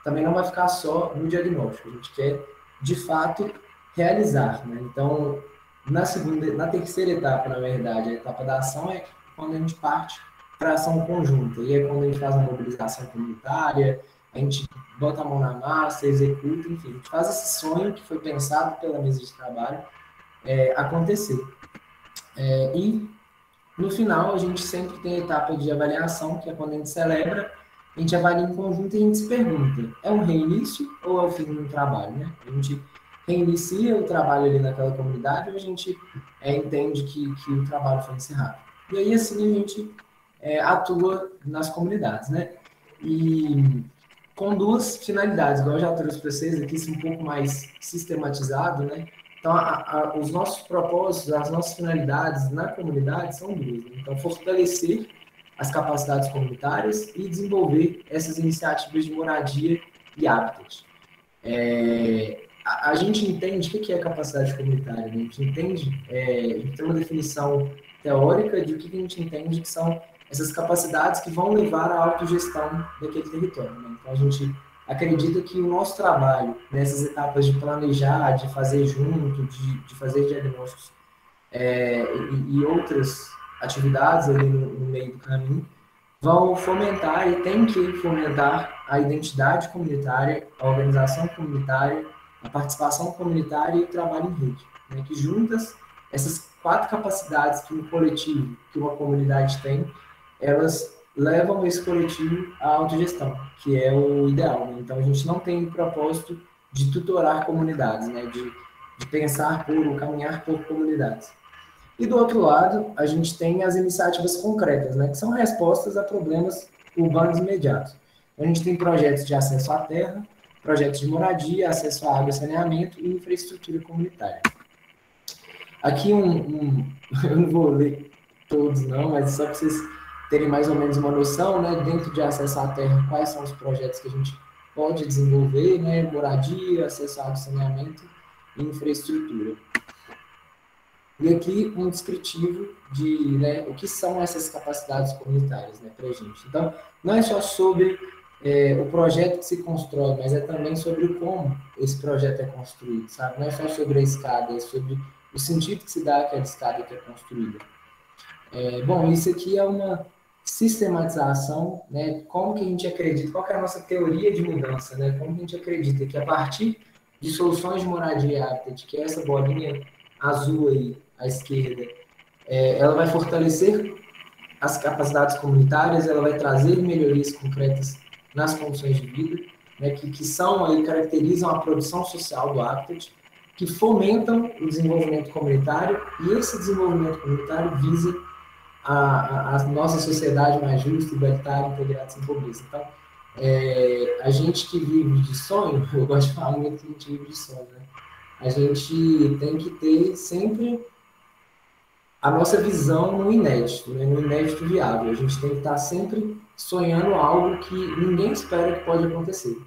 também não vai ficar só no diagnóstico, a gente quer, de fato, realizar, né? Então, na terceira etapa, na verdade, a etapa da ação é quando a gente parte para a ação conjunta, e é quando a gente faz a mobilização comunitária, a gente bota a mão na massa, executa, enfim, a gente faz esse sonho que foi pensado pela mesa de trabalho acontecer. E, no final, a gente sempre tem a etapa de avaliação, que é quando a gente celebra, a gente avalia em conjunto e a gente se pergunta, é um reinício ou é o fim do trabalho, né? A gente reinicia o trabalho ali naquela comunidade ou a gente entende que o trabalho foi encerrado. E aí, assim, a gente atua nas comunidades, né? E com duas finalidades, igual eu já trouxe para vocês aqui, isso um pouco mais sistematizado, né? Então, os nossos propósitos, as nossas finalidades na comunidade são duas. Né? Então, fortalecer as capacidades comunitárias e desenvolver essas iniciativas de moradia e habitat. A gente entende o que é capacidade comunitária, né? A gente entende, a gente tem uma definição teórica de o que a gente entende que são essas capacidades que vão levar à autogestão daquele território. Né? Então, a gente acredita que o nosso trabalho nessas etapas de planejar, de fazer junto, de fazer diagnósticos e outras atividades ali no meio do caminho, vão fomentar e tem que fomentar a identidade comunitária, a organização comunitária, a participação comunitária e o trabalho em rede, né? Que juntas, essas 4 capacidades que um coletivo, que uma comunidade tem, elas levam esse coletivo à autogestão, que é o ideal. Né? Então, a gente não tem o propósito de tutorar comunidades, né? de pensar ou caminhar por comunidades. E, do outro lado, a gente tem as iniciativas concretas, né? Que são respostas a problemas urbanos imediatos. A gente tem projetos de acesso à terra, projetos de moradia, acesso à água e saneamento e infraestrutura comunitária. Aqui eu não vou ler todos não, mas só para vocês terem mais ou menos uma noção, né, dentro de acesso à terra, quais são os projetos que a gente pode desenvolver, né, moradia, acesso à água e saneamento e infraestrutura. E aqui um descritivo de, né, o que são essas capacidades comunitárias, né, para a gente. Então, não é só sobre o projeto que se constrói, mas é também sobre como esse projeto é construído, sabe? Não é só sobre a escada, é sobre o sentido que se dá àquela escada que é construída. Bom, isso aqui é uma sistematização, né? Como que a gente acredita, qual que é a nossa teoria de mudança, né? Como que a gente acredita que a partir de soluções de moradia e habitat, que é essa bolinha azul aí à esquerda, ela vai fortalecer as capacidades comunitárias, ela vai trazer melhorias concretas nas condições de vida, né, que são aí, caracterizam a produção social do habitat, que fomentam o desenvolvimento comunitário, e esse desenvolvimento comunitário visa a nossa sociedade mais justa, igualitária, integrada, sem pobreza. Então, a gente que vive de sonho, eu gosto de falar muito que a gente vive de sonho, né? A gente tem que ter sempre a nossa visão no inédito, né? No inédito viável. A gente tem que estar sempre sonhando algo que ninguém espera que pode acontecer.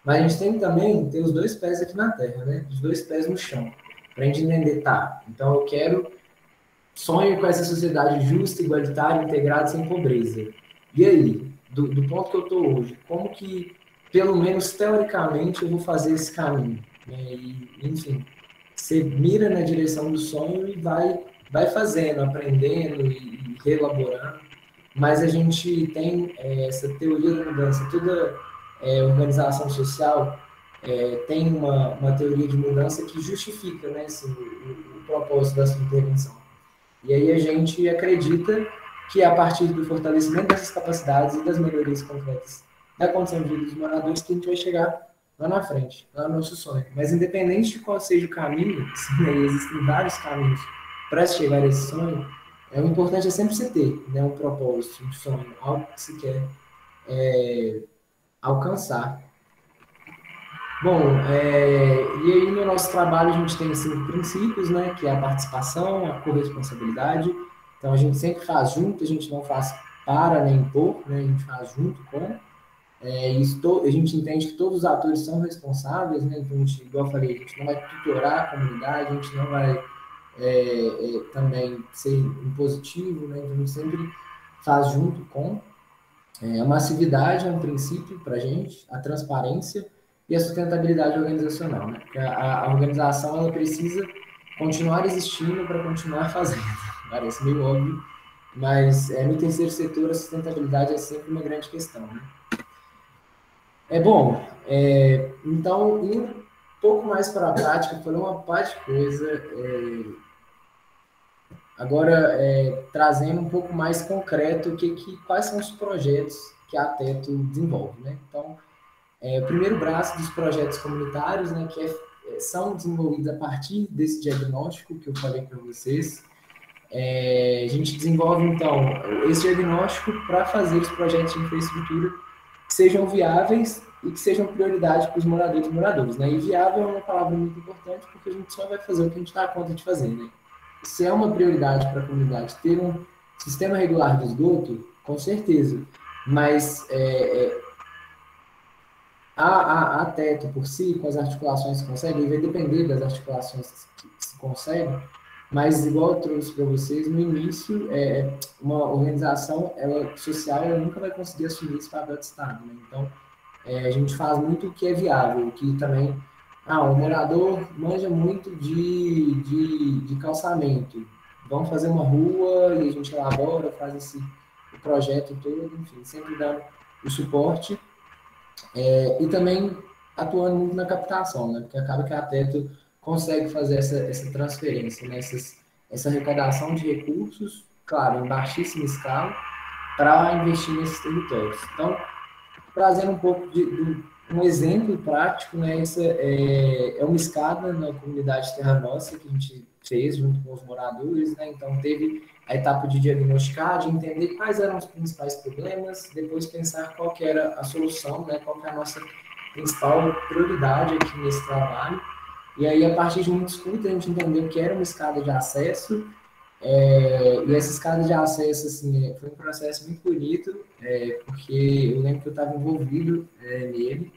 Mas a gente tem que também ter os 2 pés aqui na terra, né? Os 2 pés no chão. Para a gente entender, tá, então eu sonho com essa sociedade justa, igualitária, integrada, sem pobreza. E aí, do ponto que eu estou hoje, como que, pelo menos teoricamente, eu vou fazer esse caminho? E, enfim, você mira na direção do sonho e vai fazendo, aprendendo e reelaborando, mas a gente tem essa teoria da mudança, toda organização social tem uma teoria de mudança que justifica, né, assim, o propósito da sua intervenção. E aí a gente acredita que a partir do fortalecimento dessas capacidades e das melhorias concretas da condição de vida dos moradores que a gente vai chegar lá na frente, lá no nosso sonho. Mas independente de qual seja o caminho, né, existem vários caminhos para chegar a esse sonho, o importante é sempre você ter, né, um propósito, um sonho, algo que você quer alcançar. Bom, e aí no nosso trabalho a gente tem 5 princípios, né, que é a participação, a corresponsabilidade. Então a gente sempre faz junto, a gente não faz para nem por, né, a gente faz junto com. A gente entende que todos os atores são responsáveis, né, então a gente, igual eu falei, a gente não vai tutorar a comunidade, a gente não vai também ser impositivo, né, então a gente sempre faz junto com. A massividade é um princípio para a gente, a transparência e a sustentabilidade organizacional, né? Porque a organização ela precisa continuar existindo para continuar fazendo. Parece meio óbvio, mas no terceiro setor a sustentabilidade é sempre uma grande questão, né? Então, indo um pouco mais para a prática, falei uma parte de coisa, agora trazendo um pouco mais concreto quais são os projetos que a Teto desenvolve, né? Então, o primeiro braço dos projetos comunitários, né, são desenvolvidos a partir desse diagnóstico que eu falei para vocês. A gente desenvolve, então, esse diagnóstico para fazer os projetos de infraestrutura que sejam viáveis e que sejam prioridade para os moradores e moradoras, né? E viável é uma palavra muito importante porque a gente só vai fazer o que a gente dá conta de fazer, né? Se é uma prioridade para a comunidade ter um sistema regular de esgoto, com certeza, mas a Teto por si, com as articulações que consegue, vai depender das articulações que se conseguem, mas igual eu trouxe para vocês, no início, uma organização social ela nunca vai conseguir assumir esse papel de Estado, né? Então, a gente faz muito o que é viável, o que também... o morador manja muito de calçamento. Vamos fazer uma rua e a gente elabora, faz o projeto todo, enfim, sempre dando o suporte. E também atuando muito na captação, né? Porque acaba que a Teto consegue fazer essa transferência, né? Essa arrecadação de recursos, claro, em baixíssima escala, para investir nesses territórios. Então, trazendo um pouco um exemplo prático, né? Essa é uma escada na comunidade Terra Nossa que a gente fez junto com os moradores, né? Então, teve a etapa de diagnosticar, de entender quais eram os principais problemas, depois pensar qual que era a solução, né? Qual que é a nossa principal prioridade aqui nesse trabalho. E aí, a partir de muita escuta, a gente entendeu que era uma escada de acesso, e essa escada de acesso, assim, foi um processo muito bonito, porque eu lembro que eu estava envolvido nele,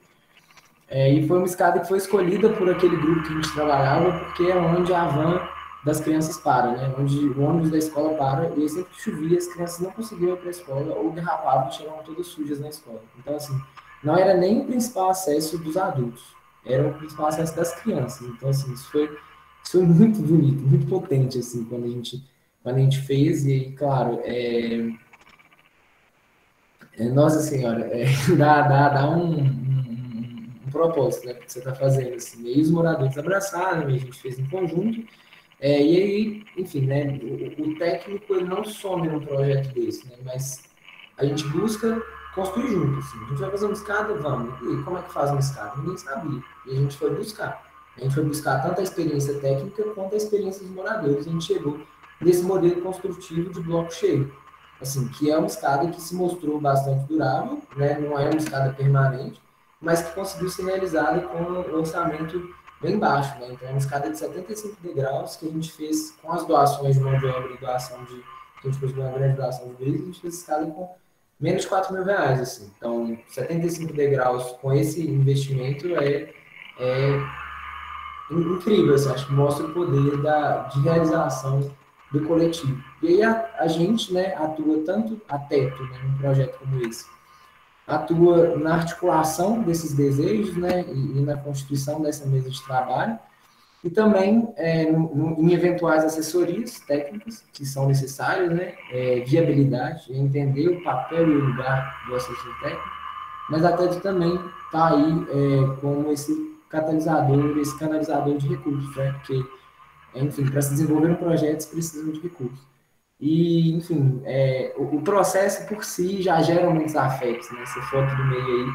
e foi uma escada que foi escolhida por aquele grupo que a gente trabalhava, porque é onde a van das crianças para, né? Onde o ônibus da escola para, e aí sempre que chovia, as crianças não conseguiam ir para a escola, ou derrapavam e chegavam todas sujas na escola. Então, assim, não era nem o principal acesso dos adultos, era o principal acesso das crianças. Então, assim, isso foi muito bonito, muito potente, assim, quando a gente fez, e aí, claro, Nossa Senhora, dá um propósito, né, que você está fazendo, assim, e aí os moradores abraçaram, e a gente fez em conjunto, e aí, enfim, né, o técnico ele não some num projeto desse, né, mas a gente busca construir junto, assim, a gente vai fazer uma escada, vamos, e como é que faz uma escada? Ninguém sabia, e a gente foi buscar tanto a experiência técnica quanto a experiência dos moradores, e a gente chegou nesse modelo construtivo de bloco cheio, assim, que é uma escada que se mostrou bastante durável, né, não é uma escada permanente, mas que conseguiu ser realizada com um orçamento bem baixo, né? Então, é uma escada de 75 degraus que a gente fez com as doações de mão de obra e doação que a gente fez uma grande doação de bens, a gente fez escada com menos de 4 mil reais, assim. Então, 75 degraus com esse investimento é incrível, assim, acho que mostra o poder de realização do coletivo. E aí a gente, né, atua tanto a Teto, né, num projeto como esse, atua na articulação desses desejos, né, e na constituição dessa mesa de trabalho, e também em eventuais assessorias técnicas que são necessárias, né, viabilidade, entender o papel e o lugar do assessor técnico, mas a Teto também está aí como esse catalisador, esse canalizador de recursos, né, porque, enfim, para se desenvolver projetos precisam de recursos. E, enfim, o processo por si já gera muitos afetos, né? Essa foto do meio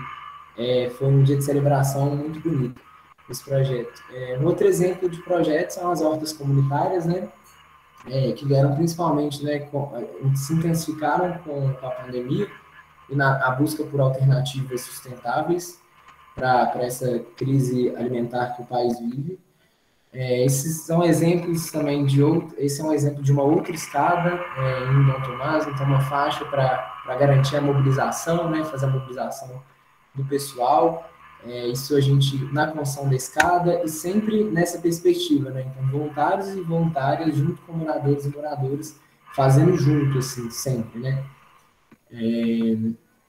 aí foi um dia de celebração muito bonito, esse projeto. Um outro exemplo de projeto são as hortas comunitárias, né? Que vieram principalmente, né, se intensificaram com a pandemia e a busca por alternativas sustentáveis. para essa crise alimentar que o país vive. Esses são exemplos também esse é um exemplo de uma outra escada em Dom Tomás, então uma faixa para garantir a mobilização, né, fazer a mobilização do pessoal, isso a gente na construção da escada e sempre nessa perspectiva, né, então voluntários e voluntárias junto com moradores e moradoras, fazendo junto, assim, sempre, né.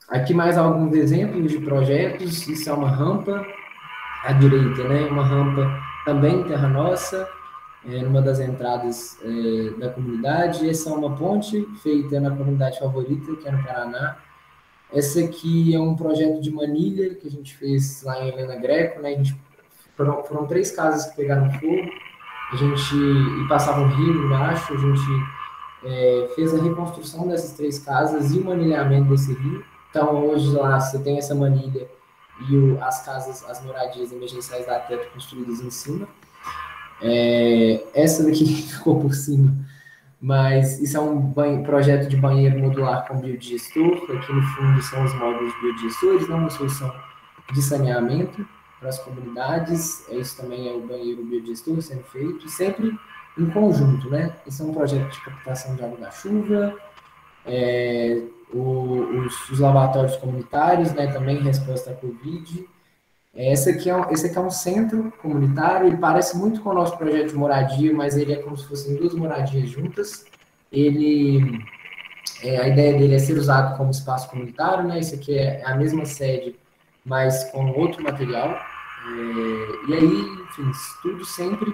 Aqui mais alguns exemplos de projetos, isso é uma rampa à direita, né, uma rampa também em Terra Nossa, numa das entradas da comunidade. Essa é uma ponte feita na comunidade favorita, que é no Paraná. Essa aqui é um projeto de manilha que a gente fez lá em Helena Greco, né? Foram 3 casas que pegaram fogo, e passava um rio embaixo, a gente fez a reconstrução dessas 3 casas e o manilhamento desse rio. Então, hoje lá você tem essa manilha e as casas, as moradias emergenciais da teto construídas em cima. Essa daqui ficou por cima, mas isso é um projeto de banheiro modular com biodigestor. Aqui no fundo são os módulos biodigestores, não uma solução de saneamento para as comunidades. Isso também é o banheiro biodigestor sendo feito, sempre em conjunto, né? Esse é um projeto de captação de água da chuva, os lavatórios comunitários, né, também em resposta à Covid. Esse aqui é um centro comunitário, ele parece muito com o nosso projeto de moradia, mas ele é como se fossem 2 moradias juntas. A ideia dele é ser usado como espaço comunitário, né? Isso aqui é a mesma sede, mas com outro material. E aí, enfim, tudo sempre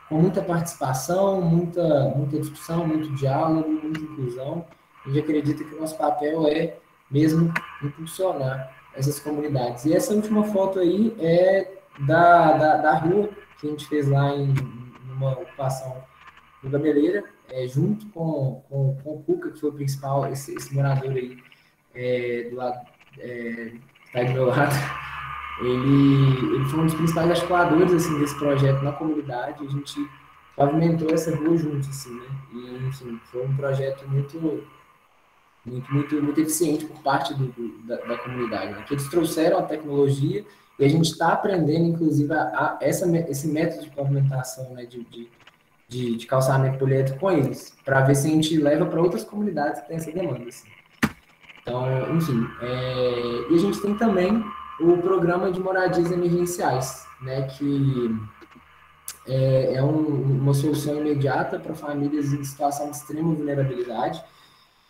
com muita participação, muita discussão, muito diálogo, muita inclusão. A gente acredita que o nosso papel é mesmo impulsionar essas comunidades. E essa última foto aí é da rua que a gente fez lá numa ocupação no Gameleira, junto com o Cuca, que foi o principal, esse morador aí, do lado, tá aí do meu lado. Ele foi um dos principais articuladores, assim, desse projeto na comunidade. A gente pavimentou essa rua juntos, assim, né? E, enfim, foi um projeto muito eficiente por parte da comunidade, né? Que eles trouxeram a tecnologia e a gente está aprendendo, inclusive, esse método de pavimentação, né, de calçamento poliédrico com eles, para ver se a gente leva para outras comunidades que têm essa demanda. Assim. Então, enfim, e a gente tem também o programa de moradias emergenciais, né, que é uma solução imediata para famílias em situação de extrema vulnerabilidade,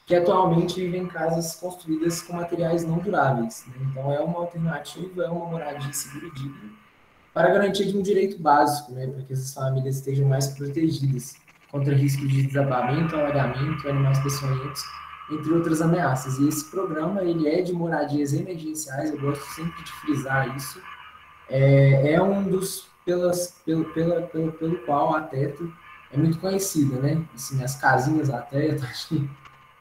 que atualmente vivem em casas construídas com materiais não duráveis. Né? Então, é uma alternativa, é uma moradia segura e digna para a garantia de um direito básico, né? Para que essas famílias estejam mais protegidas contra riscos de desabamento, alagamento, animais peçonhentos, entre outras ameaças. E esse programa, ele é de moradias emergenciais, eu gosto sempre de frisar isso, é um dos, pelo qual a Teto é muito conhecida, né? Assim, as casinhas da Teto, acho que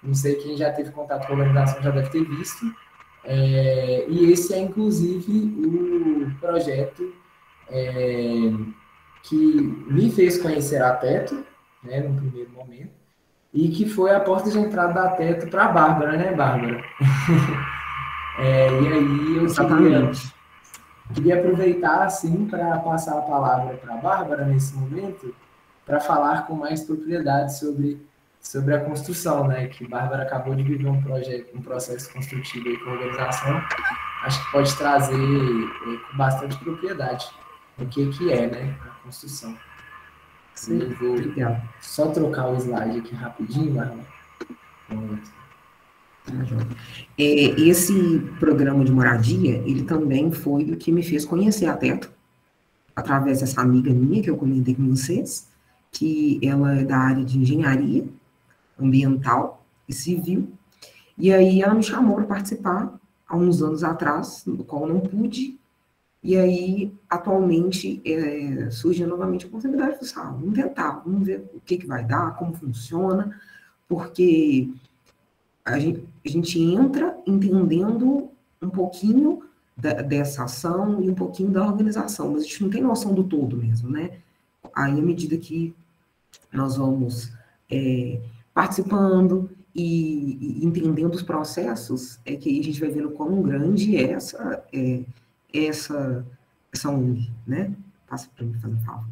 não sei quem já teve contato com a organização já deve ter visto. E esse é, inclusive, o projeto que me fez conhecer a Teto, né, no primeiro momento, e que foi a porta de entrada da Teto para a Bárbara, né, Bárbara? E aí eu queria aproveitar, assim, para passar a palavra para a Bárbara nesse momento, para falar com mais propriedade sobre a construção, né, que Bárbara acabou de viver um processo construtivo aí com a organização, acho que pode trazer com bastante propriedade o que é, né, a construção. Sim, eu vou só trocar o slide aqui rapidinho, Bárbara. Esse programa de moradia, ele também foi o que me fez conhecer a Teto, através dessa amiga minha que eu comentei com vocês, que ela é da área de engenharia ambiental e civil, e aí ela me chamou para participar há uns anos atrás, no qual eu não pude, e aí atualmente surge novamente a oportunidade de falar, vamos tentar, vamos ver o que vai dar, como funciona, porque a gente entra entendendo um pouquinho dessa ação e um pouquinho da organização, mas a gente não tem noção do todo mesmo, né? Aí, à medida que nós vamos participando e entendendo os processos, é que a gente vai vendo quão grande é essa ONG, né? Passa para mim, fazer um favor,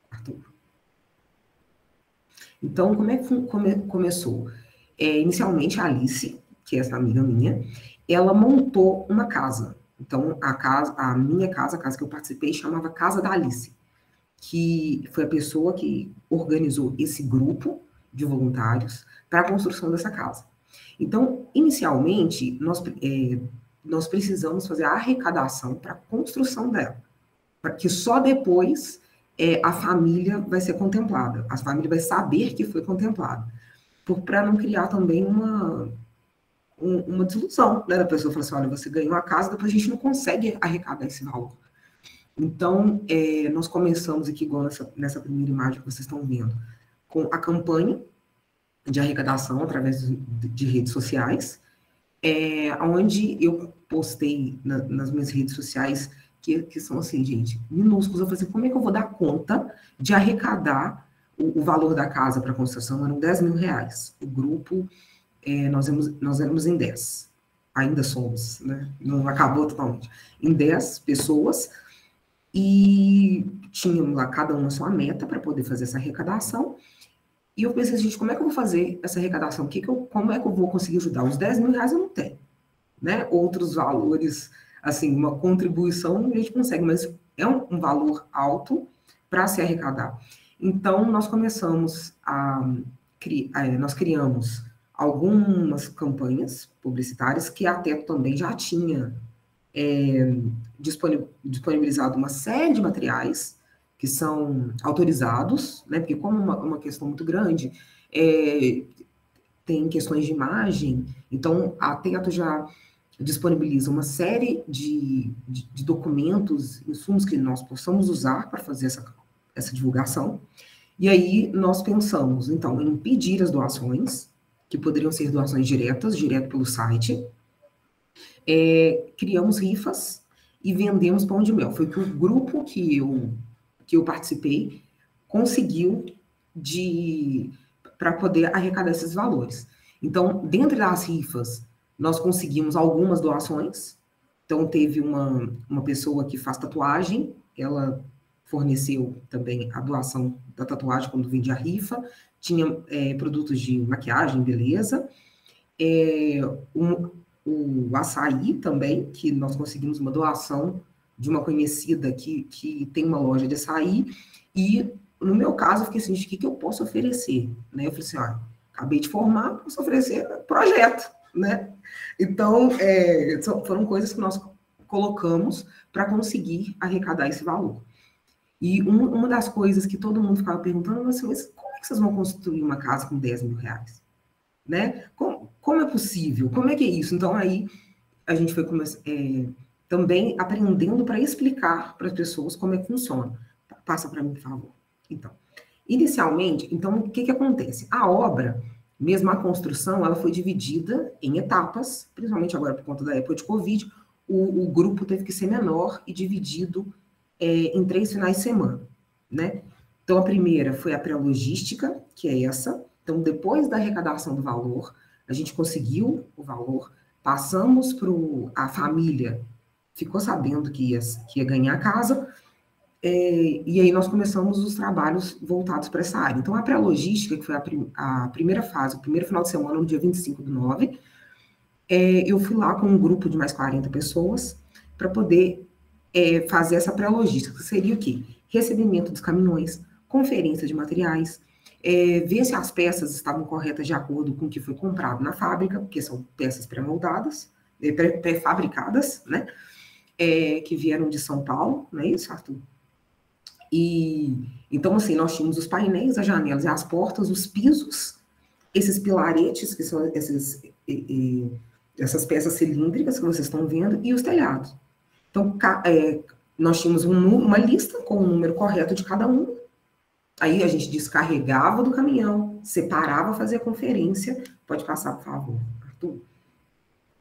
Arthur. Então, como é que começou? Inicialmente, a Alice, que é essa amiga minha, ela montou uma casa. Então, a minha casa, a casa que eu participei, chamava Casa da Alice, que foi a pessoa que organizou esse grupo de voluntários para a construção dessa casa. Então, inicialmente, nós precisamos fazer a arrecadação para a construção dela, para que só depois a família vai ser contemplada, a família vai saber que foi contemplada, para não criar também uma desilusão, né, da pessoa falar assim, olha, você ganhou a casa, depois a gente não consegue arrecadar esse valor. Então, nós começamos aqui, igual nessa primeira imagem que vocês estão vendo, com a campanha de arrecadação através de redes sociais, onde eu postei nas minhas redes sociais, que são assim, gente, minúsculos. Eu falei assim, como é que eu vou dar conta de arrecadar o valor da casa para a construção? Eram R$10.000. O grupo, nós éramos em 10. Ainda somos, né? Não acabou totalmente. Em 10 pessoas. E tínhamos lá cada uma sua meta para poder fazer essa arrecadação. E eu pensei, gente, como é que eu vou fazer essa arrecadação? Como é que eu vou conseguir ajudar? Os R$10.000 eu não tenho, né? Outros valores, assim, uma contribuição a gente consegue, mas é um valor alto para se arrecadar. Então, nós começamos nós criamos algumas campanhas publicitárias que a Teto também já tinha disponibilizado uma série de materiais que são autorizados, né? Porque como uma questão muito grande, tem questões de imagem, então a Teto já disponibiliza uma série de documentos, insumos que nós possamos usar para fazer essa divulgação. E aí nós pensamos, então, em pedir as doações, que poderiam ser doações direto pelo site. Criamos rifas e vendemos pão de mel. Foi que o grupo que eu participei conseguiu para poder arrecadar esses valores. Então, dentro das rifas, nós conseguimos algumas doações. Então, teve uma pessoa que faz tatuagem, ela forneceu também a doação da tatuagem quando vendia a rifa. Tinha produtos de maquiagem, beleza. O açaí também, que nós conseguimos uma doação de uma conhecida que tem uma loja de açaí, e no meu caso, eu fiquei assim, o que eu posso oferecer? Né? Eu falei assim, olha, acabei de formar, posso oferecer projeto, né? Então, foram coisas que nós colocamos para conseguir arrecadar esse valor. E uma das coisas que todo mundo ficava perguntando, assim, mas como é que vocês vão construir uma casa com R$10.000? Né? Como é possível? Como é que é isso? Então, aí, a gente foi também aprendendo para explicar para as pessoas como é que funciona. Passa para mim, por favor. Então, inicialmente, o que acontece? A obra, mesmo a construção, ela foi dividida em etapas, principalmente agora por conta da época de Covid, o grupo teve que ser menor e dividido em 3 finais de semana, né? Então, a primeira foi a pré-logística, que é essa. Então, depois da arrecadação do valor, a gente conseguiu o valor, passamos para a família, ficou sabendo que ia ganhar a casa, e aí nós começamos os trabalhos voltados para essa área. Então, a pré-logística, que foi a primeira fase, o primeiro final de semana, no dia 25/9, eu fui lá com um grupo de mais 40 pessoas para poder fazer essa pré-logística, que seria o quê? Recebimento dos caminhões, conferência de materiais, ver se as peças estavam corretas de acordo com o que foi comprado na fábrica, porque são peças pré-moldadas, pré-fabricadas, né? Que vieram de São Paulo, não é isso, Arthur? E, então, assim, nós tínhamos os painéis, as janelas e as portas, os pisos, esses pilaretes, que são essas peças cilíndricas que vocês estão vendo, e os telhados. Então, nós tínhamos uma lista com o número correto de cada um. Aí a gente descarregava do caminhão, separava, fazia conferência. Pode passar, por favor, Arthur.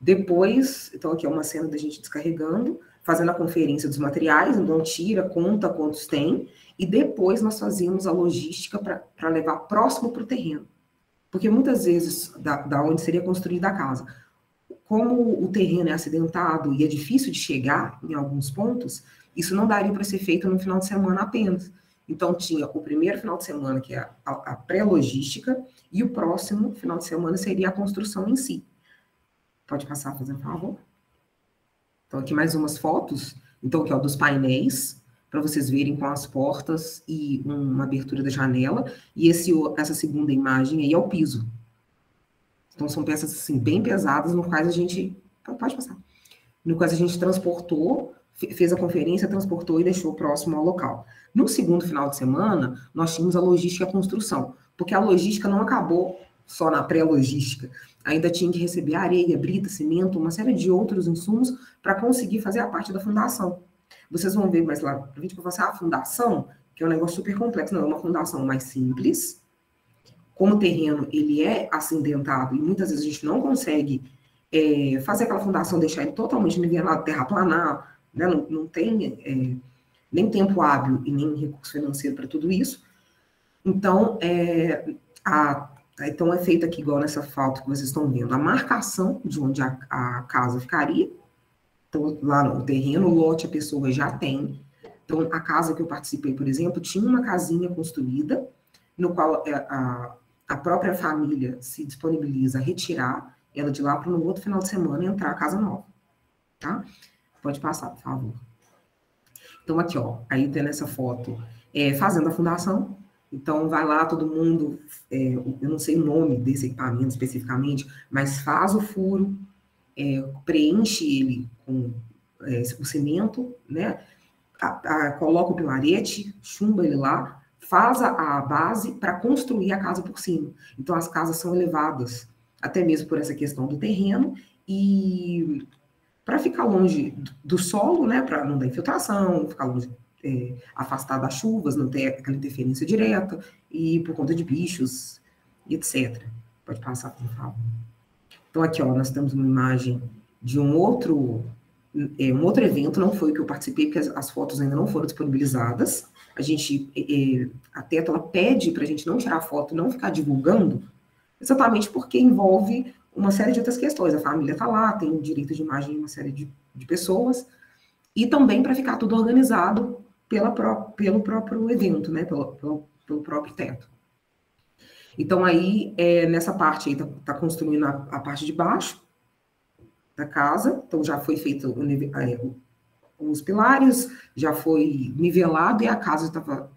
Depois, então aqui é uma cena da gente descarregando, fazendo a conferência dos materiais, então tira, conta quantos tem, e depois nós fazíamos a logística para levar próximo para o terreno. Porque muitas vezes, da onde seria construída a casa, como o terreno é acidentado e é difícil de chegar em alguns pontos, isso não daria para ser feito no final de semana apenas. Então, tinha o primeiro final de semana, que é a pré-logística, e o próximo final de semana seria a construção em si. Pode passar, fazendo favor? Então, aqui mais umas fotos. Então, aqui, ó, dos painéis, para vocês verem com as portas e uma abertura da janela. E essa segunda imagem aí é o piso. Então, são peças, assim, bem pesadas, no quais a gente... Pode passar. No quais a gente transportou, fez a conferência, transportou e deixou próximo ao local. No segundo final de semana, nós tínhamos a logística e a construção, porque a logística não acabou só na pré-logística. Ainda tinha que receber areia, brita, cimento, uma série de outros insumos para conseguir fazer a parte da fundação. Vocês vão ver mais lá para frente que eu vou falar, a fundação, que é um negócio super complexo, não, é uma fundação mais simples. Como o terreno ele é acidentado e muitas vezes a gente não consegue fazer aquela fundação, deixar ele totalmente nivelado, terraplanar, né? Não tem nem tempo hábil e nem recurso financeiro para tudo isso. Então, então é feito aqui, igual nessa foto que vocês estão vendo, a marcação de onde a casa ficaria. Então, lá no terreno, o lote a pessoa já tem. Então, a casa que eu participei, por exemplo, tinha uma casinha construída, no qual a própria família se disponibiliza a retirar ela de lá para no outro final de semana entrar a casa nova. Tá? Pode passar, por favor. Então, aqui, ó, aí tem nessa foto, fazendo a fundação. Então, vai lá todo mundo, eu não sei o nome desse equipamento especificamente, mas faz o furo, preenche ele com o cimento, né? Coloca o pilarete, chumba ele lá, faz a base para construir a casa por cima. Então, as casas são elevadas, até mesmo por essa questão do terreno, e para ficar longe do solo, né, para não dar infiltração, ficar longe, afastado das chuvas, não ter aquela interferência direta, e por conta de bichos, etc. Pode passar, por favor. Então, aqui, ó, nós temos uma imagem de um outro evento, não foi o que eu participei, porque as fotos ainda não foram disponibilizadas. A gente, a Teto, ela pede para a gente não tirar foto, não ficar divulgando, exatamente porque envolve uma série de outras questões. A família está lá, tem o direito de imagem de uma série de pessoas, e também para ficar tudo organizado pelo próprio evento, né, pelo próprio Teto. Então, aí, nessa parte aí, tá construindo a parte de baixo da casa, então já foi feito os pilares, já foi nivelado, e a casa estava,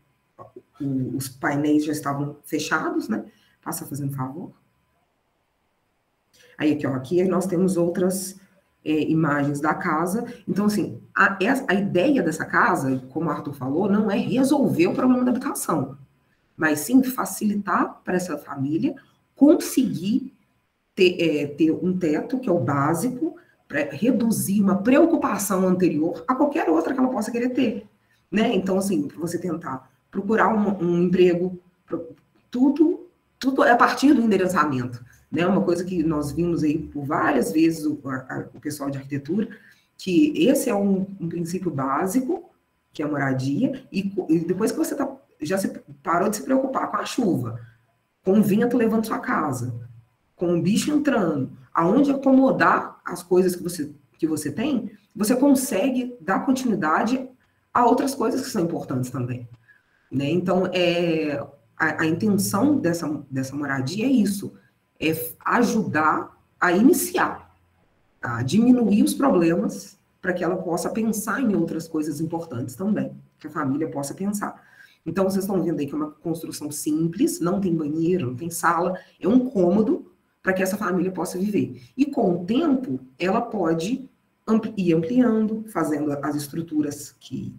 os painéis já estavam fechados, né? Passa fazendo favor. Aí, aqui, ó, aqui nós temos outras imagens da casa. Então, assim, a ideia dessa casa, como o Arthur falou, não é resolver o problema da habitação, mas sim facilitar para essa família conseguir ter um teto, que é o básico, para reduzir uma preocupação anterior a qualquer outra que ela possa querer ter, né? Então, assim, você tentar procurar um emprego, tudo é a partir do endereçamento, né? Uma coisa que nós vimos aí por várias vezes o pessoal de arquitetura, que esse é um princípio básico, que é a moradia, e depois que você já parou de se preocupar com a chuva, com o vento levando sua casa, com o bicho entrando, aonde acomodar as coisas que você tem, você consegue dar continuidade a outras coisas que são importantes também, né? Então, a intenção dessa moradia é isso, é ajudar a iniciar, a diminuir os problemas para que ela possa pensar em outras coisas importantes também, que a família possa pensar. Então, vocês estão vendo aí que é uma construção simples, não tem banheiro, não tem sala, é um cômodo para que essa família possa viver. E com o tempo, ela pode ir ampliando, fazendo as estruturas que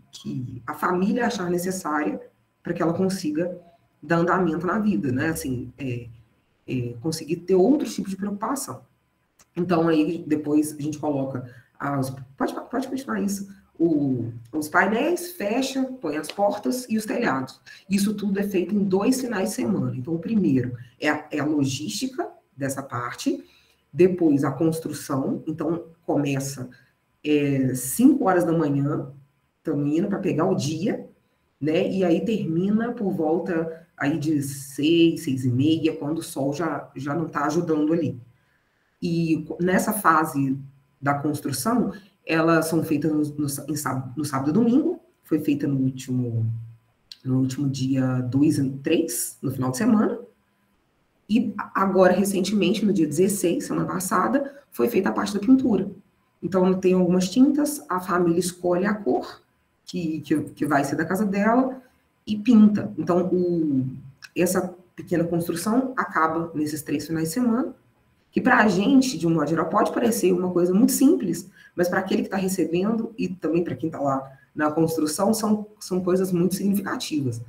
a família achar necessária para que ela consiga dar andamento na vida, né? Assim, conseguir ter outros tipos de preocupação. Então, aí, depois a gente coloca pode continuar isso. Os painéis, fecha, põe as portas e os telhados. Isso tudo é feito em 2 finais de semana. Então, o primeiro é a logística dessa parte, depois a construção. Então, começa 5 horas da manhã, estamos indo para pegar o dia, né? E aí termina por volta aí de 6, 6:30, quando o sol já não está ajudando ali. E nessa fase da construção, elas são feitas no sábado e domingo, foi feita no último dia 2 e 3, no final de semana, e agora, recentemente, no dia 16, semana passada, foi feita a parte da pintura. Então, tem algumas tintas, a família escolhe a cor que vai ser da casa dela e pinta. Então, essa pequena construção acaba nesses 3 finais de semana, que para a gente, de um modo geral, pode parecer uma coisa muito simples, mas para aquele que está recebendo e também para quem está lá na construção, são coisas muito significativas.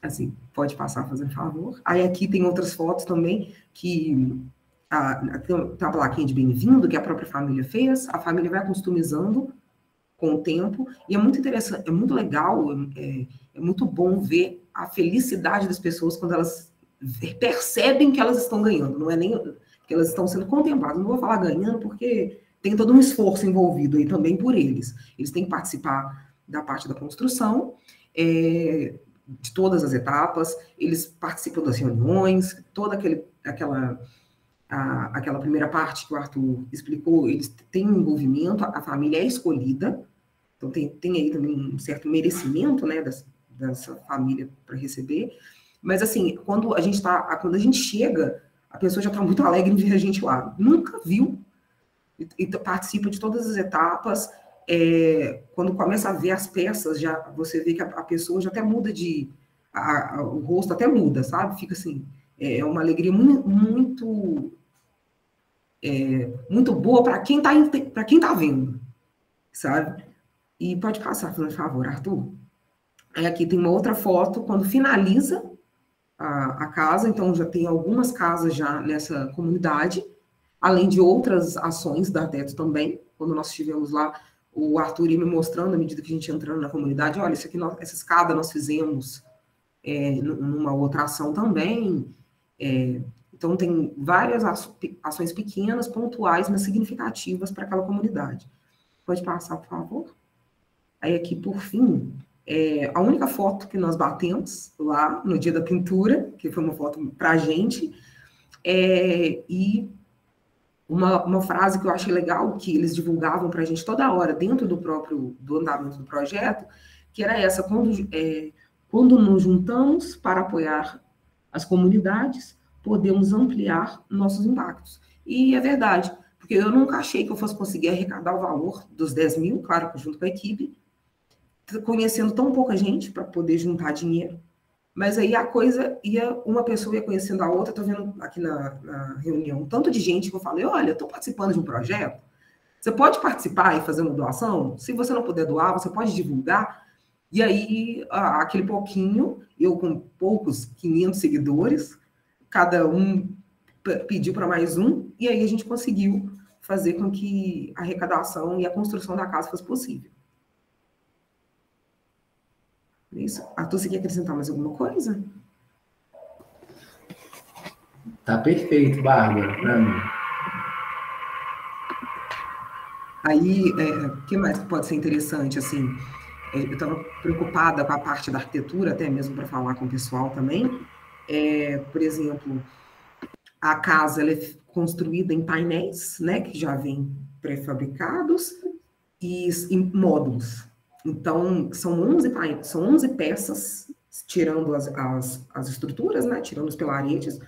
Assim, pode passar, fazendo favor. Aí aqui tem outras fotos também, que tem a plaquinha de bem-vindo, que a própria família fez, a família vai customizando com o tempo, e é muito interessante, é muito legal, é muito bom ver a felicidade das pessoas quando elas percebem que elas estão ganhando, não é nem que elas estão sendo contempladas, não vou falar ganhando, porque tem todo um esforço envolvido aí também por eles. Eles têm que participar da parte da construção, de todas as etapas, eles participam das reuniões, toda aquela primeira parte que o Arthur explicou, eles têm um envolvimento, a família é escolhida, então tem aí também um certo merecimento, né, dessa família para receber, mas assim, quando a gente chega, a pessoa já está muito alegre em ver a gente lá, nunca viu, e participa de todas as etapas. Quando começa a ver as peças, já você vê que a pessoa já até muda o rosto até muda, sabe? Fica assim, é uma alegria muito boa para quem tá vendo, sabe? E pode passar, por favor, Arthur. Aí aqui tem uma outra foto, quando finaliza a casa, então já tem algumas casas já nessa comunidade, além de outras ações da Teto também. Quando nós estivemos lá, o Arthur ia me mostrando, à medida que a gente ia entrando na comunidade, olha, essa escada nós fizemos numa outra ação também. Então, tem várias ações pequenas, pontuais, mas significativas para aquela comunidade. Pode passar, por favor? Aí, aqui, por fim, a única foto que nós batemos lá no dia da pintura, que foi uma foto para a gente, e uma frase que eu achei legal, que eles divulgavam para a gente toda hora, dentro do andamento do projeto, que era essa: quando nos juntamos para apoiar as comunidades, podemos ampliar nossos impactos. E é verdade, porque eu nunca achei que eu fosse conseguir arrecadar o valor dos 10 mil, claro, junto com a equipe, conhecendo tão pouca gente para poder juntar dinheiro. Mas aí uma pessoa ia conhecendo a outra. Estou vendo aqui na reunião tanto de gente que eu falei, olha, estou participando de um projeto, você pode participar e fazer uma doação? Se você não puder doar, você pode divulgar. E aí, aquele pouquinho, eu com poucos 500 seguidores, cada um pediu para mais um, e aí a gente conseguiu fazer com que a arrecadação e a construção da casa fosse possível. Isso. Arthur, você quer acrescentar mais alguma coisa? Tá perfeito, Bárbara, para mim. Aí, o que mais pode ser interessante, assim? Eu estava preocupada com a parte da arquitetura, até mesmo para falar com o pessoal também. Por exemplo, a casa ela é construída em painéis, né, que já vêm pré-fabricados, e em módulos. Então, são 11 peças, tirando as estruturas, né, tirando os pelaretes,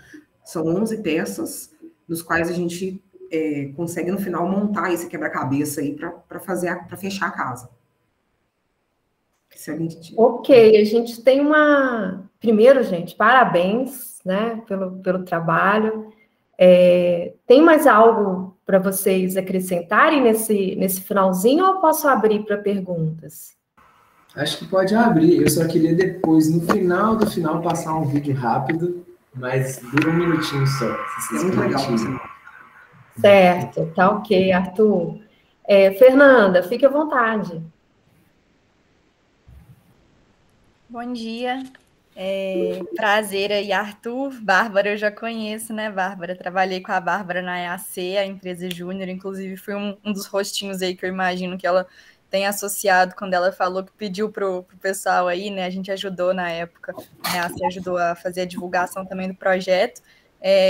são 11 peças, nos quais a gente consegue, no final, montar esse quebra-cabeça aí para fechar a casa. Ok, a gente tem Primeiro, gente, parabéns, né, pelo trabalho. Tem mais algo para vocês acrescentarem nesse finalzinho, ou posso abrir para perguntas? Acho que pode abrir. Eu só queria depois, no final do final, passar um vídeo rápido, mas dura 1 minutinho só. É muito legal. Certo, tá ok, Arthur. Fernanda, fique à vontade. Bom dia. Prazer aí, Arthur. Bárbara, eu já conheço, né, Bárbara? Trabalhei com a Bárbara na EAC, a empresa júnior, inclusive fui um dos rostinhos aí que eu imagino que ela tem associado quando ela falou que pediu pro pessoal aí, né? A gente ajudou na época, a EAC ajudou a fazer a divulgação também do projeto.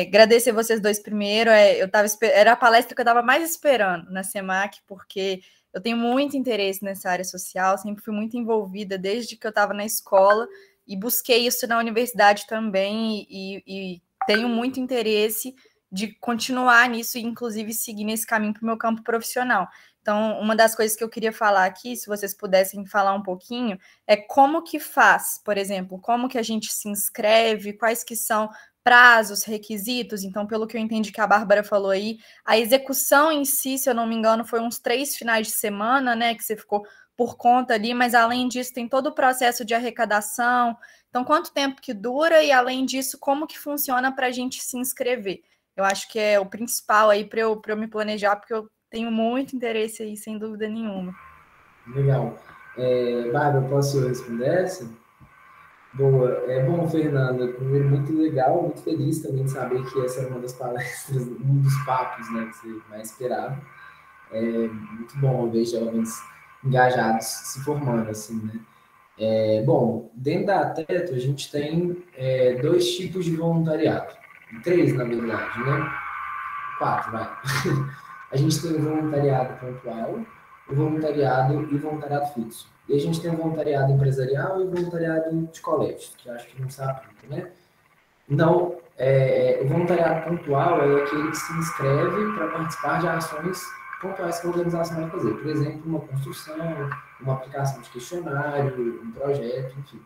Agradecer vocês dois primeiro. Era a palestra que eu estava mais esperando na SEMAC, porque eu tenho muito interesse nessa área social, sempre fui muito envolvida desde que eu estava na escola e busquei isso na universidade também e tenho muito interesse de continuar nisso e, inclusive, seguir nesse caminho para o meu campo profissional. Então, uma das coisas que eu queria falar aqui, se vocês pudessem falar um pouquinho, é como que faz, por exemplo, como que a gente se inscreve, quais que são prazos, requisitos. Então, pelo que eu entendi que a Bárbara falou aí, a execução em si, se eu não me engano, foi uns 3 finais de semana, né, que você ficou por conta ali, mas além disso tem todo o processo de arrecadação. Então, quanto tempo que dura e, além disso, como que funciona para a gente se inscrever? Eu acho que é o principal aí para eu me planejar, porque eu tenho muito interesse aí, sem dúvida nenhuma. Legal. Bárbara, posso responder essa? Boa. Bom, Fernanda, primeiro, muito legal, muito feliz também de saber que essa era uma das palestras, um dos papos, né, que você mais esperava. Muito bom ver jovens engajados se formando, assim, né? Bom, dentro da Teto, a gente tem 2 tipos de voluntariado. 3, na verdade, né? 4, vai. A gente tem o voluntariado pontual, o voluntariado fixo. E a gente tem o voluntariado empresarial e o voluntariado de colégio, que eu acho que não se aplica, né? Então, o voluntariado pontual é aquele que se inscreve para participar de ações pontuais que a organização vai fazer. Por exemplo, uma construção, uma aplicação de questionário, um projeto, enfim.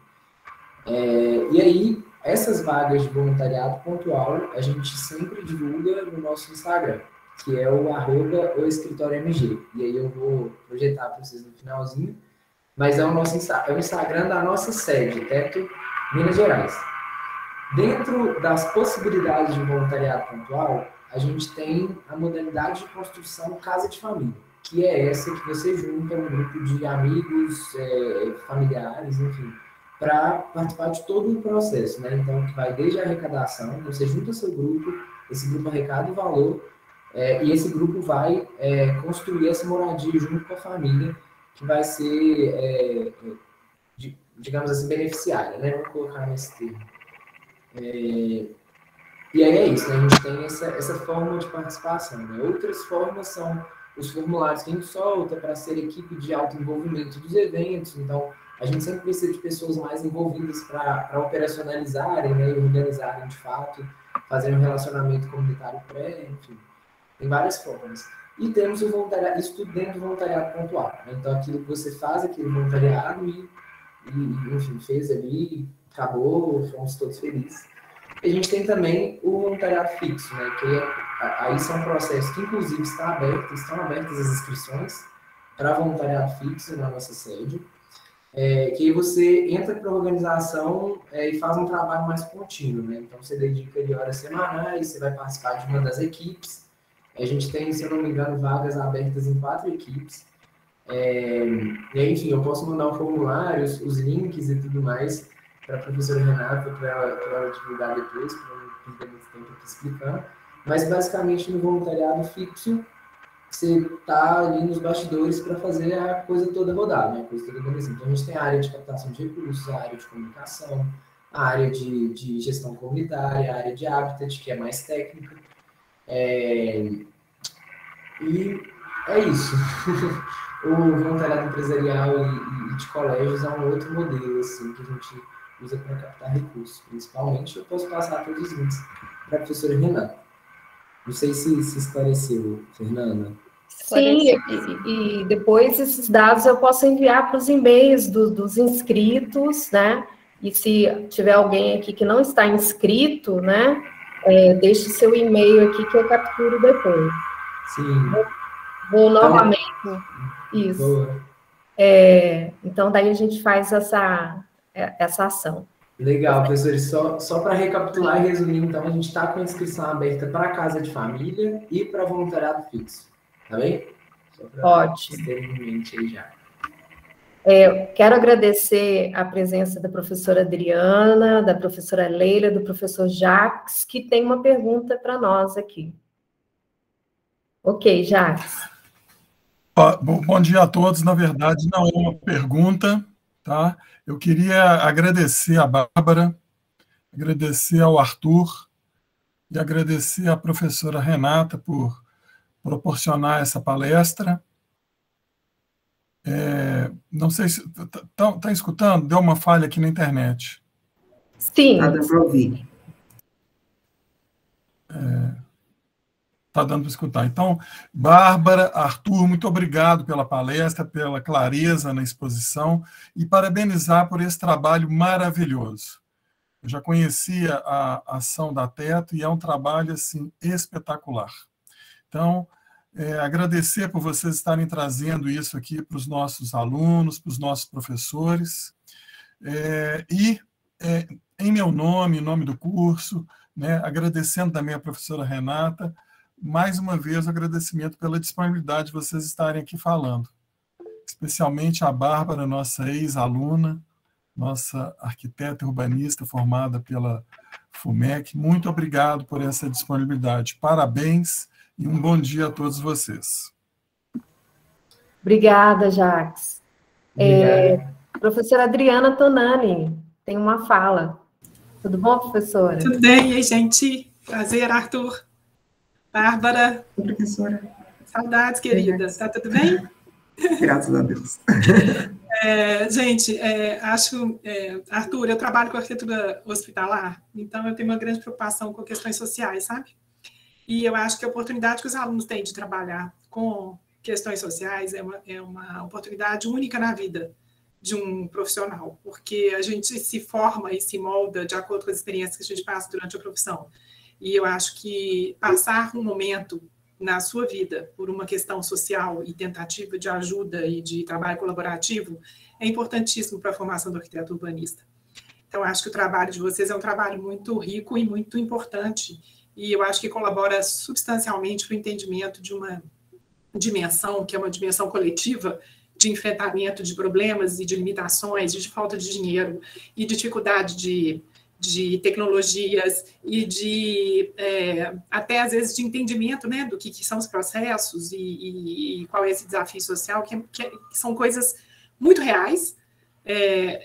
E aí, essas vagas de voluntariado pontual, a gente sempre divulga no nosso Instagram, que é o @oescritoriomg. E aí eu vou projetar para vocês no finalzinho, mas é o Instagram da nossa sede, Teto, Minas Gerais. Dentro das possibilidades de voluntariado pontual, a gente tem a modalidade de construção Casa de Família, que é essa que você junta um grupo de amigos, familiares, enfim, para participar de todo o processo, né? Então, que vai desde a arrecadação, você junta seu grupo, esse grupo arrecada o valor, e esse grupo vai construir essa moradia junto com a família, que vai ser, digamos assim, beneficiária, né? Vamos colocar nesse termo. E aí é isso, né? A gente tem essa forma de participação, né? Outras formas são os formulários que a gente solta para ser equipe de autodesenvolvimento dos eventos. Então, a gente sempre precisa de pessoas mais envolvidas para operacionalizarem, né? E organizarem de fato, fazerem um relacionamento comunitário enfim. Tem várias formas. E temos o voluntariado, isso tudo dentro do voluntariado pontual, né? Então, aquilo que você faz, aquele voluntariado e enfim, fez ali, acabou, fomos todos felizes. E a gente tem também o voluntariado fixo, né? Que aí são processos que, inclusive, estão abertas as inscrições para voluntariado fixo na nossa sede, que aí você entra para a organização e faz um trabalho mais contínuo, né? Então, você dedica ali horas semanais, você vai participar de uma das equipes. A gente tem, se eu não me engano, vagas abertas em 4 equipes. E aí, enfim, eu posso mandar um formulário, os links e tudo mais para a professora Renata, para ela divulgar depois, para não perder muito tempo aqui explicando. Mas, basicamente, no voluntariado fixo, você está ali nos bastidores para fazer a coisa toda rodar, né? A coisa toda organizada. Então, a gente tem a área de captação de recursos, a área de comunicação, a área de gestão comunitária, a área de habitat, que é mais técnica. E é isso. O voluntariado empresarial e de colégios é um outro modelo, assim, que a gente usa para captar recursos, principalmente. Eu posso passar todos os links para a professora Renata. Não sei se esclareceu, Fernanda. Sim, e depois esses dados eu posso enviar para os e-mails dos inscritos, né? E se tiver alguém aqui que não está inscrito, né? Deixe seu e-mail aqui que eu capturo depois. Sim. Vou novamente. Isso. Boa. Então, daí a gente faz essa ação. Legal, professores. Só para recapitular e resumir, então, a gente está com a inscrição aberta para a Casa de Família e para voluntariado fixo. Tá bem? Ótimo. Terem em mente aí já. Quero agradecer a presença da professora Adriana, da professora Leila, do professor Jacques, que tem uma pergunta para nós aqui. Ok, Jacques. Bom dia a todos. Na verdade, não é uma pergunta, tá? Eu queria agradecer a Bárbara, agradecer ao Arthur e agradecer à professora Renata por proporcionar essa palestra. Não sei se... Está escutando? Deu uma falha aqui na internet. Sim. Está dando para ouvir. Está dando para escutar. Então, Bárbara, Arthur, muito obrigado pela palestra, pela clareza na exposição e parabenizar por esse trabalho maravilhoso. Eu já conhecia a ação da Teto e é um trabalho assim, espetacular. Então, agradecer por vocês estarem trazendo isso aqui para os nossos alunos, para os nossos professores. Em meu nome, em nome do curso, né, agradecendo também a professora Renata, mais uma vez, o agradecimento pela disponibilidade de vocês estarem aqui falando. Especialmente a Bárbara, nossa ex-aluna, nossa arquiteta urbanista formada pela FUMEC. Muito obrigado por essa disponibilidade. Parabéns e um bom dia a todos vocês. Obrigada, Jacques. Professora Adriana Tonani tem uma fala. Tudo bom, professora? Tudo bem, e aí, gente? Prazer, Arthur. Bárbara. Professora. Saudades, queridas. Está tudo bem? Graças a Deus. Gente, Arthur, eu trabalho com arquitetura hospitalar, então eu tenho uma grande preocupação com questões sociais, sabe? E eu acho que a oportunidade que os alunos têm de trabalhar com questões sociais é uma oportunidade única na vida de um profissional, porque a gente se forma e se molda de acordo com as experiências que a gente passa durante a profissão. E eu acho que passar um momento na sua vida por uma questão social e tentativa de ajuda e de trabalho colaborativo é importantíssimo para a formação do arquiteto urbanista. Então, acho que o trabalho de vocês é um trabalho muito rico e muito importante, e eu acho que colabora substancialmente para o entendimento de uma dimensão, que é uma dimensão coletiva, de enfrentamento de problemas e de limitações, de falta de dinheiro e de dificuldade de tecnologias e de, até às vezes, de entendimento, né, do que são os processos e qual é esse desafio social, que são coisas muito reais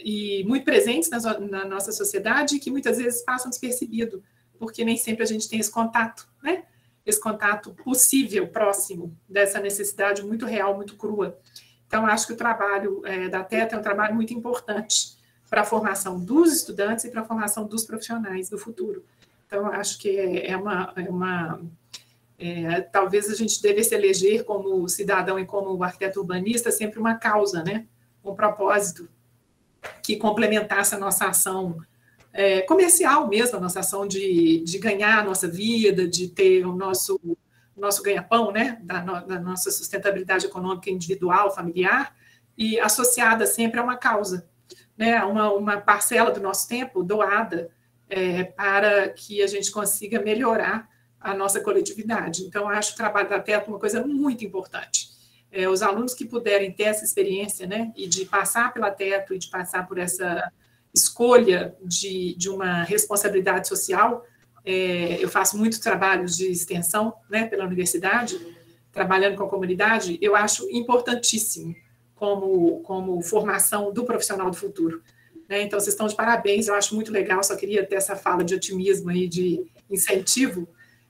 e muito presentes na nossa sociedade e que muitas vezes passam despercebido, porque nem sempre a gente tem esse contato, né? Esse contato possível, próximo dessa necessidade muito real, muito crua. Então, acho que o trabalho da Teto é um trabalho muito importante para a formação dos estudantes e para a formação dos profissionais do futuro. Então, acho que talvez a gente devesse eleger como cidadão e como arquiteto urbanista sempre uma causa, né? Um propósito que complementasse a nossa ação comercial mesmo, a nossa ação de ganhar a nossa vida, de ter o nosso ganha-pão, né? da nossa sustentabilidade econômica individual, familiar, e associada sempre a uma causa, né, uma parcela do nosso tempo doada para que a gente consiga melhorar a nossa coletividade. Então, acho o trabalho da Teto uma coisa muito importante. Os alunos que puderem ter essa experiência, né, e de passar pela Teto e de passar por essa escolha de uma responsabilidade social, eu faço muitos trabalhos de extensão, né, pela universidade, trabalhando com a comunidade, eu acho importantíssimo como formação do profissional do futuro. Né? Então, vocês estão de parabéns, eu acho muito legal, só queria ter essa fala de otimismo aí, de incentivo,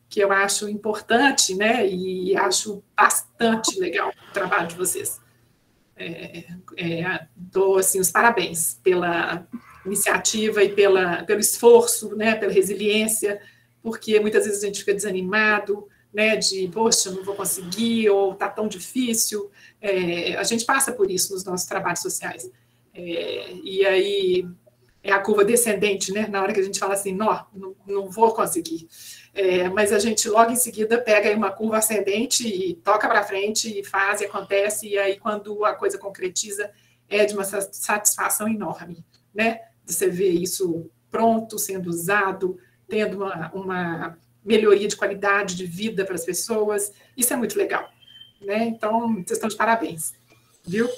que eu acho importante, né? E acho bastante legal o trabalho de vocês. Dou assim, os parabéns pela iniciativa e pelo esforço, né? Pela resiliência, porque muitas vezes a gente fica desanimado, né, de, poxa, não vou conseguir, ou está tão difícil. A gente passa por isso nos nossos trabalhos sociais. E aí é a curva descendente, né, na hora que a gente fala assim, não vou conseguir. Mas a gente logo em seguida pega aí uma curva ascendente e toca para frente, e faz, e acontece, e aí quando a coisa concretiza, é de uma satisfação enorme, né, de você ver isso pronto, sendo usado, tendo uma melhoria de qualidade de vida para as pessoas, isso é muito legal, né? Então, vocês estão de parabéns, viu?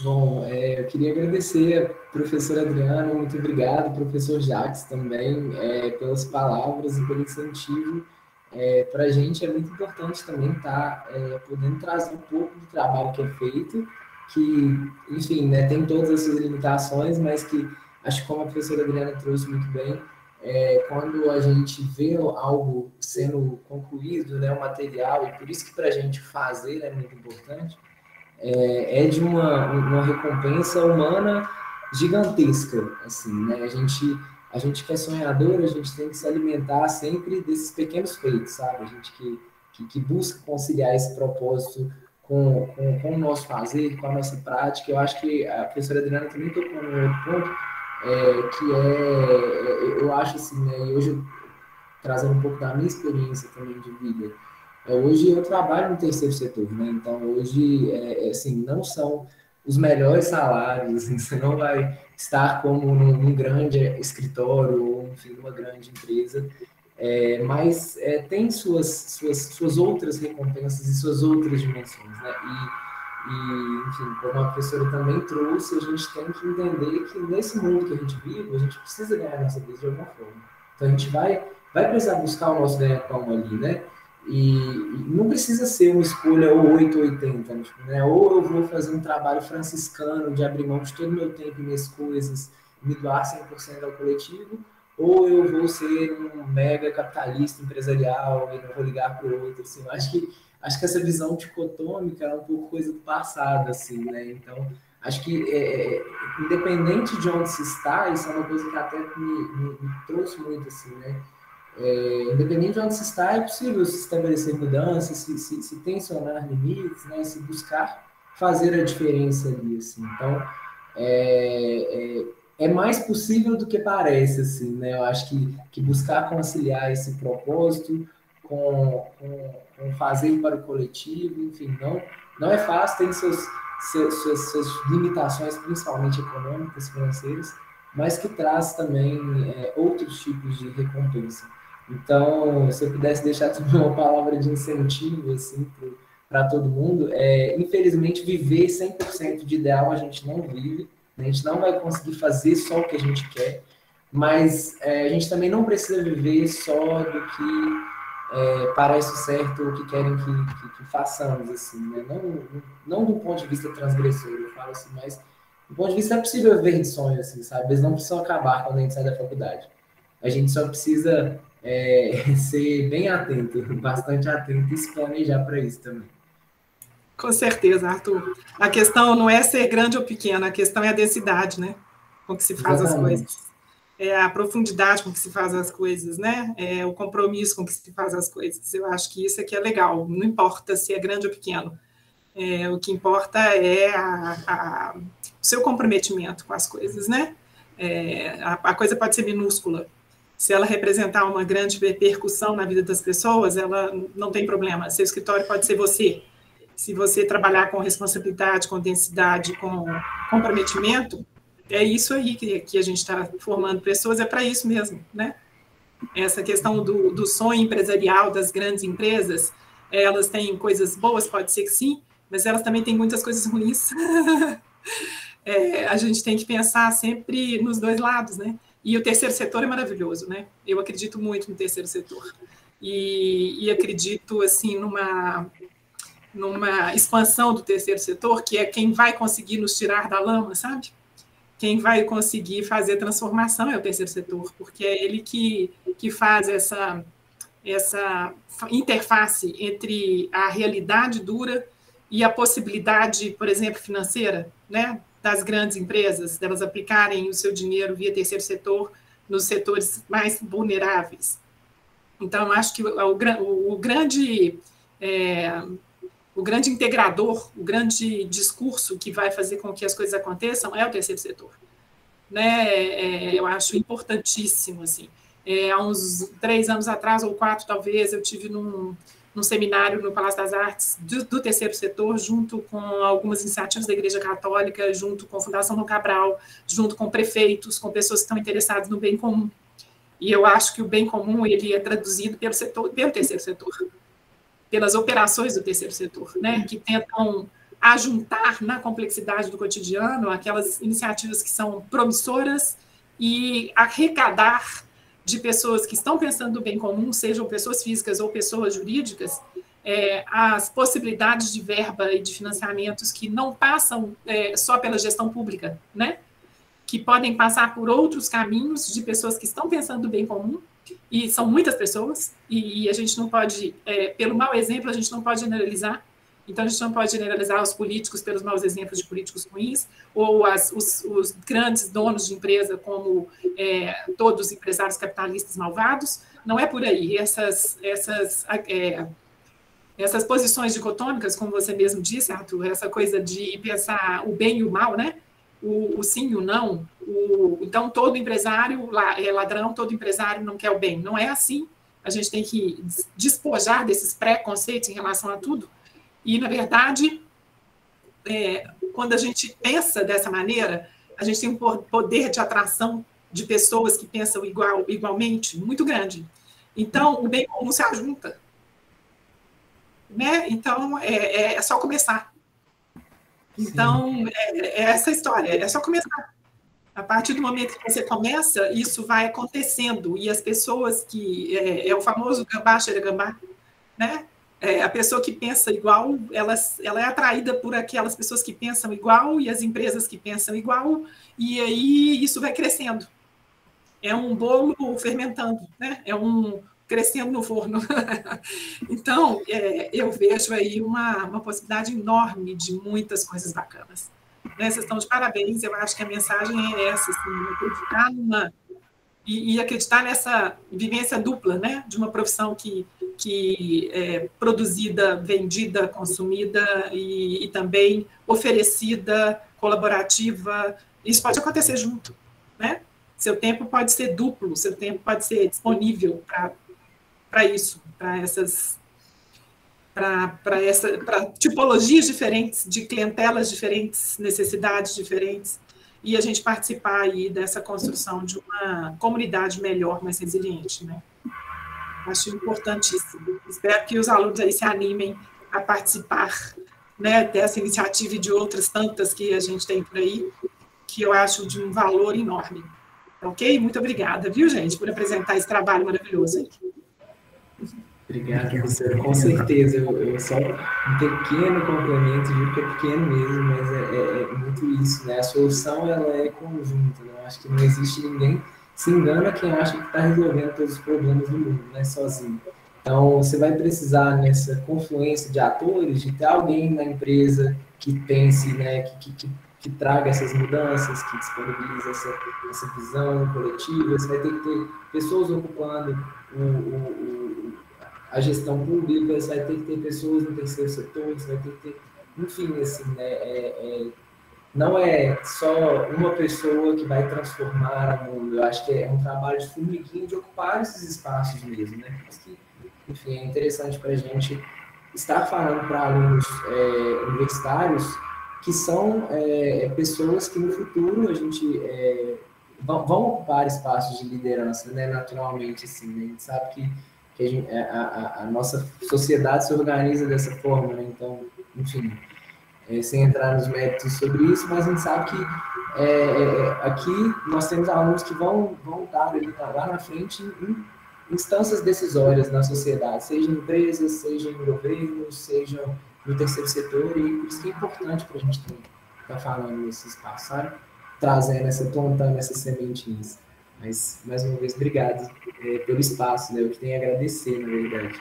Bom, eu queria agradecer a professora Adriana, muito obrigado, professor Jacques também, pelas palavras e pelo incentivo. Para a gente é muito importante também estar podendo trazer um pouco do trabalho que é feito, que, enfim, né, tem todas as suas limitações, mas que, acho que como a professora Adriana trouxe muito bem, quando a gente vê algo sendo concluído, né, o material, e por isso que para a gente fazer é muito importante, é de uma recompensa humana gigantesca, assim, né? A gente que é sonhador, a gente tem que se alimentar sempre desses pequenos feitos, sabe? A gente que busca conciliar esse propósito com o nosso fazer, com a nossa prática. Eu acho que a professora Adriana também tocou num outro ponto, eu acho assim, né? E hoje, trazendo um pouco da minha experiência também de vida, hoje eu trabalho no terceiro setor, né? Então, hoje, assim, não são os melhores salários, assim, você não vai estar como num grande escritório ou, enfim, numa grande empresa, mas tem suas outras recompensas e suas outras dimensões, né? E, enfim, como a professora também trouxe, a gente tem que entender que nesse mundo que a gente vive, a gente precisa ganhar nossa vida de alguma forma. Então, a gente vai precisar buscar o nosso ganha-pão ali, né? E não precisa ser uma escolha ou 8 ou 80, né? Ou eu vou fazer um trabalho franciscano de abrir mão de todo o meu tempo e minhas coisas, me doar 100% ao coletivo, ou eu vou ser um mega capitalista empresarial e não vou ligar para o outro, assim. Acho que essa visão dicotômica é um pouco coisa do passado, assim, né? Então, acho que independente de onde se está, isso é uma coisa que até me trouxe muito, assim, né? Independente de onde se está, é possível se estabelecer mudanças, se tensionar limites, né? Se buscar fazer a diferença ali, assim. Então, é mais possível do que parece, assim, né? Eu acho que buscar conciliar esse propósito com fazer para o coletivo, enfim, não é fácil, tem suas limitações, principalmente econômicas, financeiras, mas que traz também outros tipos de recompensa. Então, se eu pudesse deixar também uma palavra de incentivo assim, para todo mundo, infelizmente, viver 100% de ideal a gente não vive, né? A gente não vai conseguir fazer só o que a gente quer, mas a gente também não precisa viver só do que parece certo ou que querem que façamos, assim, né? Não do ponto de vista transgressor, eu falo assim, mas do ponto de vista é possível viver de sonho, assim, sabe? Eles não precisam acabar quando a gente sai da faculdade. A gente só precisa ser bem atento, bastante atento e se planejar para isso também. Com certeza, Arthur. A questão não é ser grande ou pequeno, a questão é a densidade, né? Com que se faz Exatamente. As coisas. É a profundidade com que se faz as coisas, né? É o compromisso com que se faz as coisas. Eu acho que isso aqui é legal. Não importa se é grande ou pequeno. O que importa é o seu comprometimento com as coisas, né? A coisa pode ser minúscula. Se ela representar uma grande repercussão na vida das pessoas, ela não tem problema. Seu escritório pode ser você. Se você trabalhar com responsabilidade, com densidade, com comprometimento, é isso aí que a gente está formando pessoas, é para isso mesmo, né? Essa questão do sonho empresarial das grandes empresas, elas têm coisas boas, pode ser que sim, mas elas também têm muitas coisas ruins. A gente tem que pensar sempre nos dois lados, né? E o terceiro setor é maravilhoso, né? Eu acredito muito no terceiro setor. E acredito, assim, numa expansão do terceiro setor, que é quem vai conseguir nos tirar da lama, sabe? Quem vai conseguir fazer transformação é o terceiro setor, porque é ele que faz essa interface entre a realidade dura e a possibilidade, por exemplo, financeira, né, das grandes empresas, delas aplicarem o seu dinheiro via terceiro setor nos setores mais vulneráveis. Então, acho que o grande integrador, o grande discurso que vai fazer com que as coisas aconteçam é o terceiro setor. Né? Eu acho importantíssimo, assim. Há uns 3 anos atrás, ou 4 talvez, eu tive num seminário no Palácio das Artes do terceiro setor, junto com algumas iniciativas da Igreja Católica, junto com a Fundação Dom Cabral, junto com prefeitos, com pessoas que estão interessadas no bem comum. E eu acho que o bem comum ele é traduzido pelo terceiro setor, pelas operações do terceiro setor, né, que tentam ajuntar na complexidade do cotidiano aquelas iniciativas que são promissoras e arrecadar de pessoas que estão pensando no bem comum, sejam pessoas físicas ou pessoas jurídicas, as possibilidades de verba e de financiamentos que não passam só pela gestão pública, né? que podem passar por outros caminhos de pessoas que estão pensando no bem comum, e são muitas pessoas, e a gente não pode, pelo mau exemplo, a gente não pode generalizar. Então, a gente não pode generalizar os políticos pelos maus exemplos de políticos ruins, ou os grandes donos de empresa como todos os empresários capitalistas malvados. Não é por aí. Essas posições dicotômicas, como você mesmo disse, Arthur, essa coisa de pensar o bem e o mal, né? O sim e o não. Então, todo empresário é ladrão, todo empresário não quer o bem. Não é assim. A gente tem que despojar desses preconceitos em relação a tudo. E, na verdade, quando a gente pensa dessa maneira, a gente tem um poder de atração de pessoas que pensam igualmente muito grande. Então, o bem comum se ajunta. Né? Então, é só começar. Então, é essa história, é só começar. A partir do momento que você começa, isso vai acontecendo. E as pessoas que... É o famoso gambá, cheira gambá, né? A pessoa que pensa igual, ela é atraída por aquelas pessoas que pensam igual e as empresas que pensam igual, e aí isso vai crescendo. É um bolo fermentando, né? É um crescendo no forno. Então, eu vejo aí uma possibilidade enorme de muitas coisas bacanas. Né? Vocês estão de parabéns, eu acho que a mensagem é essa, assim, acreditar e acreditar nessa vivência dupla, né? De uma profissão que é produzida, vendida, consumida e também oferecida, colaborativa. Isso pode acontecer junto, né? Seu tempo pode ser duplo, seu tempo pode ser disponível para isso, para tipologias diferentes, de clientelas diferentes, necessidades diferentes, e a gente participar aí dessa construção de uma comunidade melhor, mais resiliente, né? Acho importantíssimo. Espero que os alunos aí se animem a participar, né, dessa iniciativa e de outras tantas que a gente tem por aí, que eu acho de um valor enorme. Ok? Muito obrigada, viu, gente, por apresentar esse trabalho maravilhoso aí. Obrigado, professora. Com certeza. Eu só um pequeno complemento, digo que é pequeno mesmo, mas é muito isso, né? A solução, ela é conjunta, né? Eu acho que não existe ninguém, se engana quem acha que está resolvendo todos os problemas do mundo, né? Sozinho. Então, você vai precisar, nessa confluência de atores, de ter alguém na empresa que pense, né? Que traga essas mudanças, que disponibilize essa visão coletiva. Você vai ter que ter pessoas ocupando a gestão pública, você vai ter que ter pessoas no terceiro setor, você vai ter que ter, enfim, assim, né, não é só uma pessoa que vai transformar o mundo. Eu acho que é um trabalho de formiguinha de ocupar esses espaços mesmo, né? Mas que, enfim, é interessante para a gente estar falando para alunos universitários que são pessoas que no futuro a gente vão ocupar espaços de liderança, né? Naturalmente, assim, né? A gente sabe que a nossa sociedade se organiza dessa forma, né? Então, enfim, sem entrar nos méritos sobre isso, mas a gente sabe que aqui nós temos alunos que vão estar ali, lá na frente em instâncias decisórias na sociedade, seja em empresas, seja em governos, seja no terceiro setor, e por isso que é importante para a gente estar falando nesse espaço, sabe? Plantando essas sementinhas. Mas, mais uma vez, obrigado pelo espaço, né? Eu que tenho a agradecer, na verdade.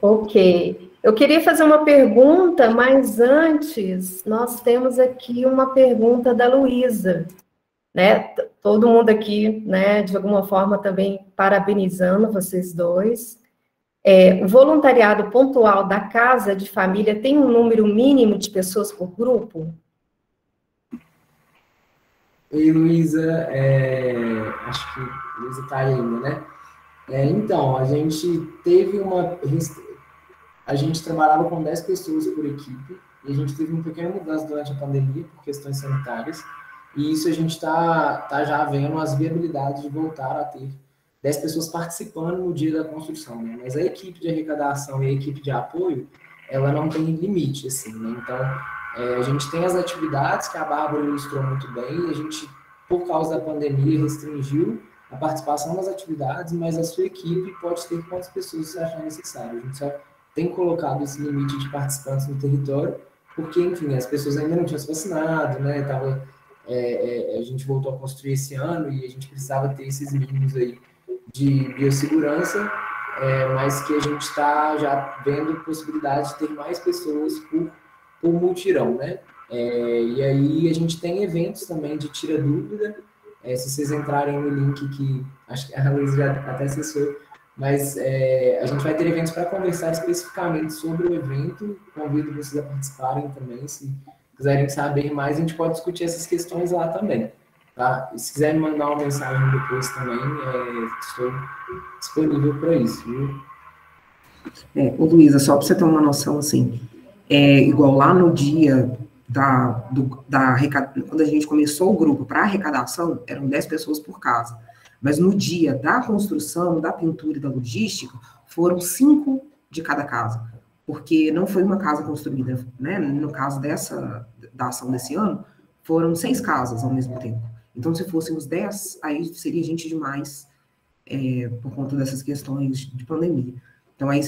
Ok. Eu queria fazer uma pergunta, mas antes, nós temos aqui uma pergunta da Luísa, né? Todo mundo aqui, né, de alguma forma também parabenizando vocês dois. O voluntariado pontual da casa de família tem um número mínimo de pessoas por grupo? Oi, Luísa, acho que Luísa está ainda, né? Então, a gente teve a gente trabalhava com 10 pessoas por equipe, e a gente teve uma pequena mudança durante a pandemia, por questões sanitárias, e isso a gente tá já vendo as viabilidades de voltar a ter 10 pessoas participando no dia da construção, né? Mas a equipe de arrecadação e a equipe de apoio, ela não tem limite, assim, né? Então, a gente tem as atividades que a Bárbara ilustrou muito bem, e a gente, por causa da pandemia, restringiu a participação nas atividades, mas a sua equipe pode ter quantas pessoas você achar necessário. A gente só tem colocado esse limite de participantes no território, porque, enfim, as pessoas ainda não tinham se vacinado, né? A gente voltou a construir esse ano e a gente precisava ter esses mínimos aí de biossegurança, mas que a gente está já vendo possibilidade de ter mais pessoas por mutirão, né? E aí a gente tem eventos também de tira dúvida, se vocês entrarem no link que acho que a Luísa já até acessou, mas a gente vai ter eventos para conversar especificamente sobre o evento. Convido vocês a participarem também, se quiserem saber mais, a gente pode discutir essas questões lá também. Tá? E se quiserem mandar uma mensagem depois também, estou disponível para isso. Viu? Ô Luísa, só para você ter uma noção, assim, igual lá no dia quando a gente começou o grupo para arrecadação, eram 10 pessoas por casa. Mas no dia da construção, da pintura e da logística, foram 5 de cada casa. Porque não foi uma casa construída, né? No caso da ação desse ano, foram 6 casas ao mesmo tempo. Então, se fossem os 10, aí seria gente demais por conta dessas questões de pandemia. Então, aí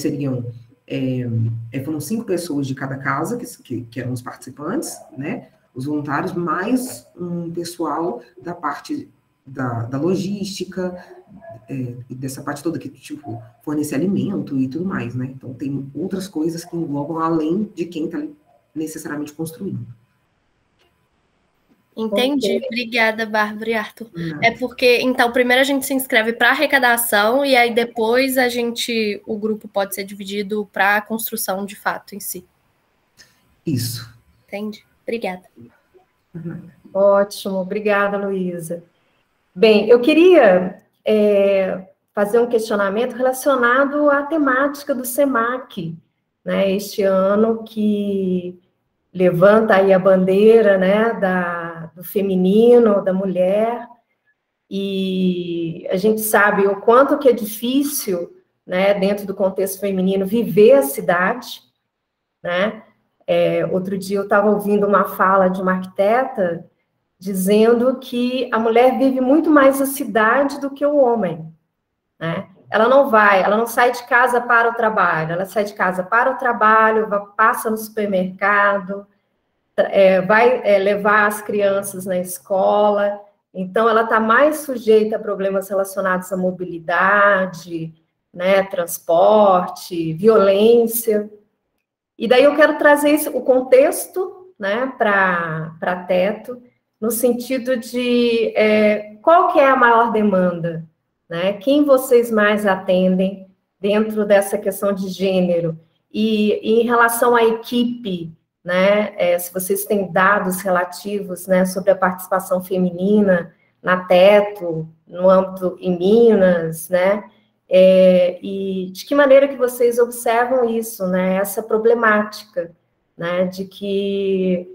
foram 5 pessoas de cada casa, que eram os participantes, né? Os voluntários, mais um pessoal da parte da logística, dessa parte toda que, tipo, fornecer alimento e tudo mais, né? Então, tem outras coisas que englobam além de quem está necessariamente construindo. Entendi. Obrigada, Bárbara e Arthur. É porque, então, primeiro a gente se inscreve para arrecadação e aí depois o grupo pode ser dividido para a construção de fato em si. Isso. Entendi. Obrigada. Ótimo. Obrigada, Luísa. Bem, eu queria fazer um questionamento relacionado à temática do SEMAC, né, este ano que levanta aí a bandeira, né, do feminino, da mulher, e a gente sabe o quanto que é difícil, né, dentro do contexto feminino, viver a cidade, né? Outro dia eu estava ouvindo uma fala de uma arquiteta dizendo que a mulher vive muito mais a cidade do que o homem, né? Ela não sai de casa para o trabalho, ela sai de casa para o trabalho, passa no supermercado, vai levar as crianças na escola, então ela está mais sujeita a problemas relacionados à mobilidade, né, transporte, violência. E daí eu quero trazer o contexto, né, para Teto, no sentido de qual que é a maior demanda, né? Quem vocês mais atendem dentro dessa questão de gênero? E em relação à equipe, né? Se vocês têm dados relativos, né, sobre a participação feminina na Teto, no âmbito em Minas, né? E de que maneira que vocês observam isso, né? Essa problemática, né? De que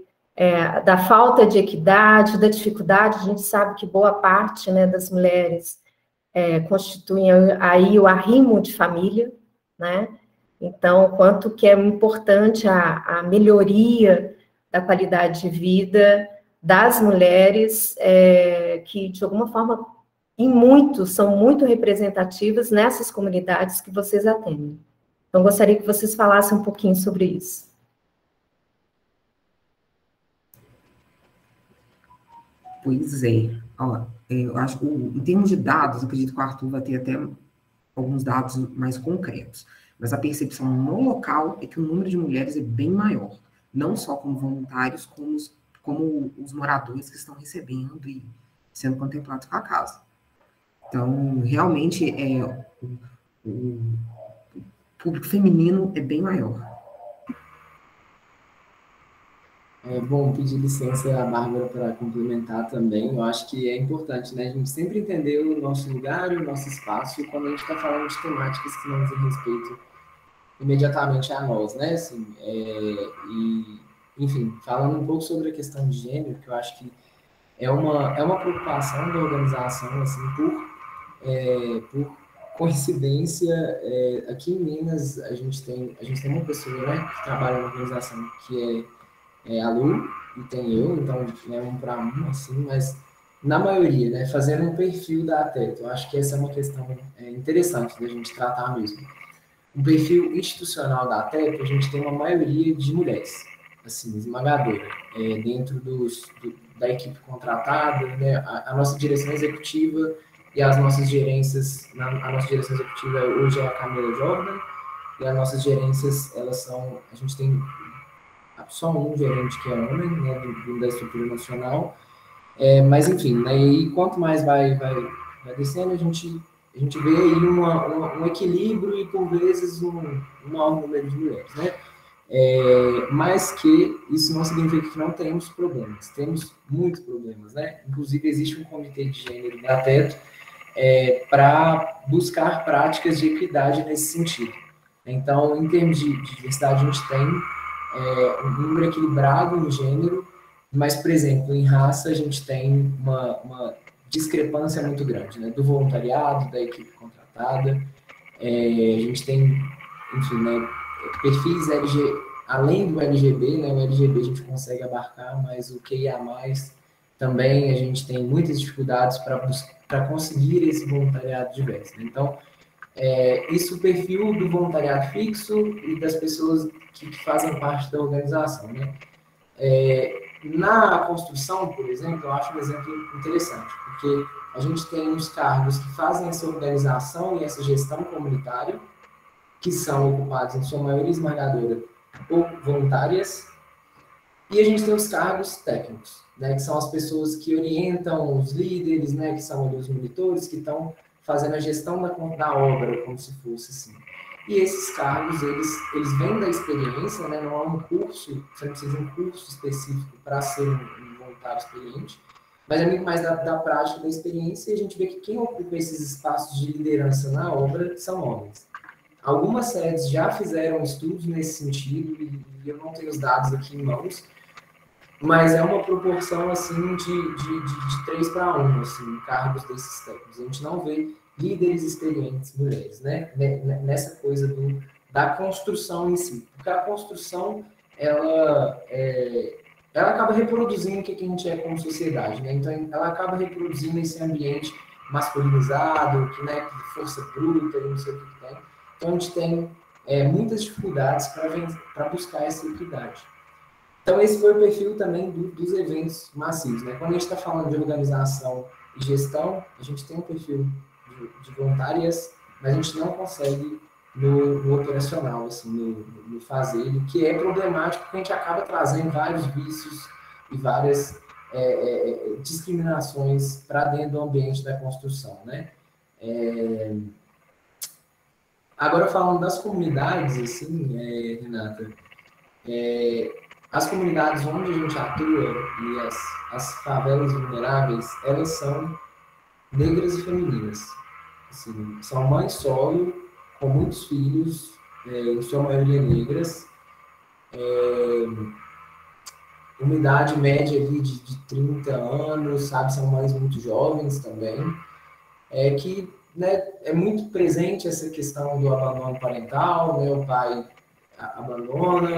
da falta de equidade, da dificuldade, a gente sabe que boa parte, né, das mulheres constituem aí o arrimo de família, né? Então, quanto que é importante a melhoria da qualidade de vida das mulheres, que, de alguma forma, são muito representativas nessas comunidades que vocês atendem. Então, gostaria que vocês falassem um pouquinho sobre isso. Pois é. Ó, eu acho que, em termos de dados, eu acredito que o Arthur vai ter até alguns dados mais concretos. Mas a percepção no local é que o número de mulheres é bem maior. Não só como voluntários, como os moradores que estão recebendo e sendo contemplados com a casa. Então, realmente, o público feminino é bem maior. Bom, pedir licença à Bárbara para complementar também. Eu acho que é importante, né, a gente sempre entender o nosso lugar e o nosso espaço quando a gente está falando de temáticas que não dizem respeito imediatamente a nós, né? Assim, enfim, falando um pouco sobre a questão de gênero, que eu acho que é uma preocupação da organização, assim, por coincidência, aqui em Minas a gente tem uma pessoa, né, que trabalha na organização, que é a Lu, e tem eu, então é um para um, assim, mas na maioria, né, fazendo um perfil da Teto, eu acho que essa é uma questão interessante da gente tratar mesmo. Um perfil institucional da Teto, a gente tem uma maioria de mulheres, assim, esmagadora, dentro da equipe contratada, né? A nossa direção executiva e as nossas gerências, a nossa direção executiva hoje é a Camila Jordan, e as nossas gerências, a gente tem só um gerente que é homem, né, da estrutura nacional, mas enfim, né, e quanto mais vai descendo, a gente vê aí um equilíbrio e por vezes um maior número de mulheres, né? Mas que isso não significa que não temos problemas, temos muitos problemas, né? Inclusive existe um comitê de gênero da Teto para buscar práticas de equidade nesse sentido. Então, em termos de diversidade, a gente tem um número equilibrado em gênero, mas, por exemplo, em raça, a gente tem uma discrepância muito grande, né? Do voluntariado, da equipe contratada, a gente tem, enfim, né, perfis além do LGB, né? O LGB a gente consegue abarcar, mas o QIA+, também a gente tem muitas dificuldades para conseguir esse voluntariado diverso. Né? Então, isso o perfil do voluntariado fixo e das pessoas que fazem parte da organização. Né? Na construção, por exemplo, eu acho um exemplo interessante, porque a gente tem uns cargos que fazem essa organização e essa gestão comunitária, que são ocupados, em sua maioria esmagadora, por voluntárias, e a gente tem os cargos técnicos, né, que são as pessoas que orientam os líderes, né, que são ali os monitores, que estão fazendo a gestão da obra, como se fosse assim. E esses cargos, eles vêm da experiência, né, não há um curso, você não precisa de um curso específico para ser um voluntário experiente, mas é muito mais da prática, da experiência, e a gente vê que quem ocupa esses espaços de liderança na obra são homens. Algumas sedes já fizeram estudos nesse sentido, e eu não tenho os dados aqui em mãos, mas é uma proporção, assim, de 3 para 1, assim, cargos desses técnicos. A gente não vê líderes experientes mulheres, né? Nessa coisa da construção em si. Porque a construção, ela acaba reproduzindo o que a gente é como sociedade, né? Então, ela acaba reproduzindo esse ambiente masculinizado, que, né, força bruta, não sei o que tem. Então, a gente tem muitas dificuldades para buscar essa equidade. Então, esse foi o perfil também dos eventos massivos, né? Quando a gente está falando de organização e gestão, a gente tem um perfil de voluntárias, mas a gente não consegue no operacional, assim, no fazer, o que é problemático, porque a gente acaba trazendo vários vícios e várias discriminações para dentro do ambiente da construção, né? Agora, falando das comunidades, assim, Renata, as comunidades onde a gente atua e as favelas vulneráveis, elas são negras e femininas. Assim, são mães solo, com muitos filhos, em sua maioria negras, uma idade média ali de 30 anos, sabe? São mães muito jovens também, que, né, é muito presente essa questão do abandono parental, né? O pai abandona,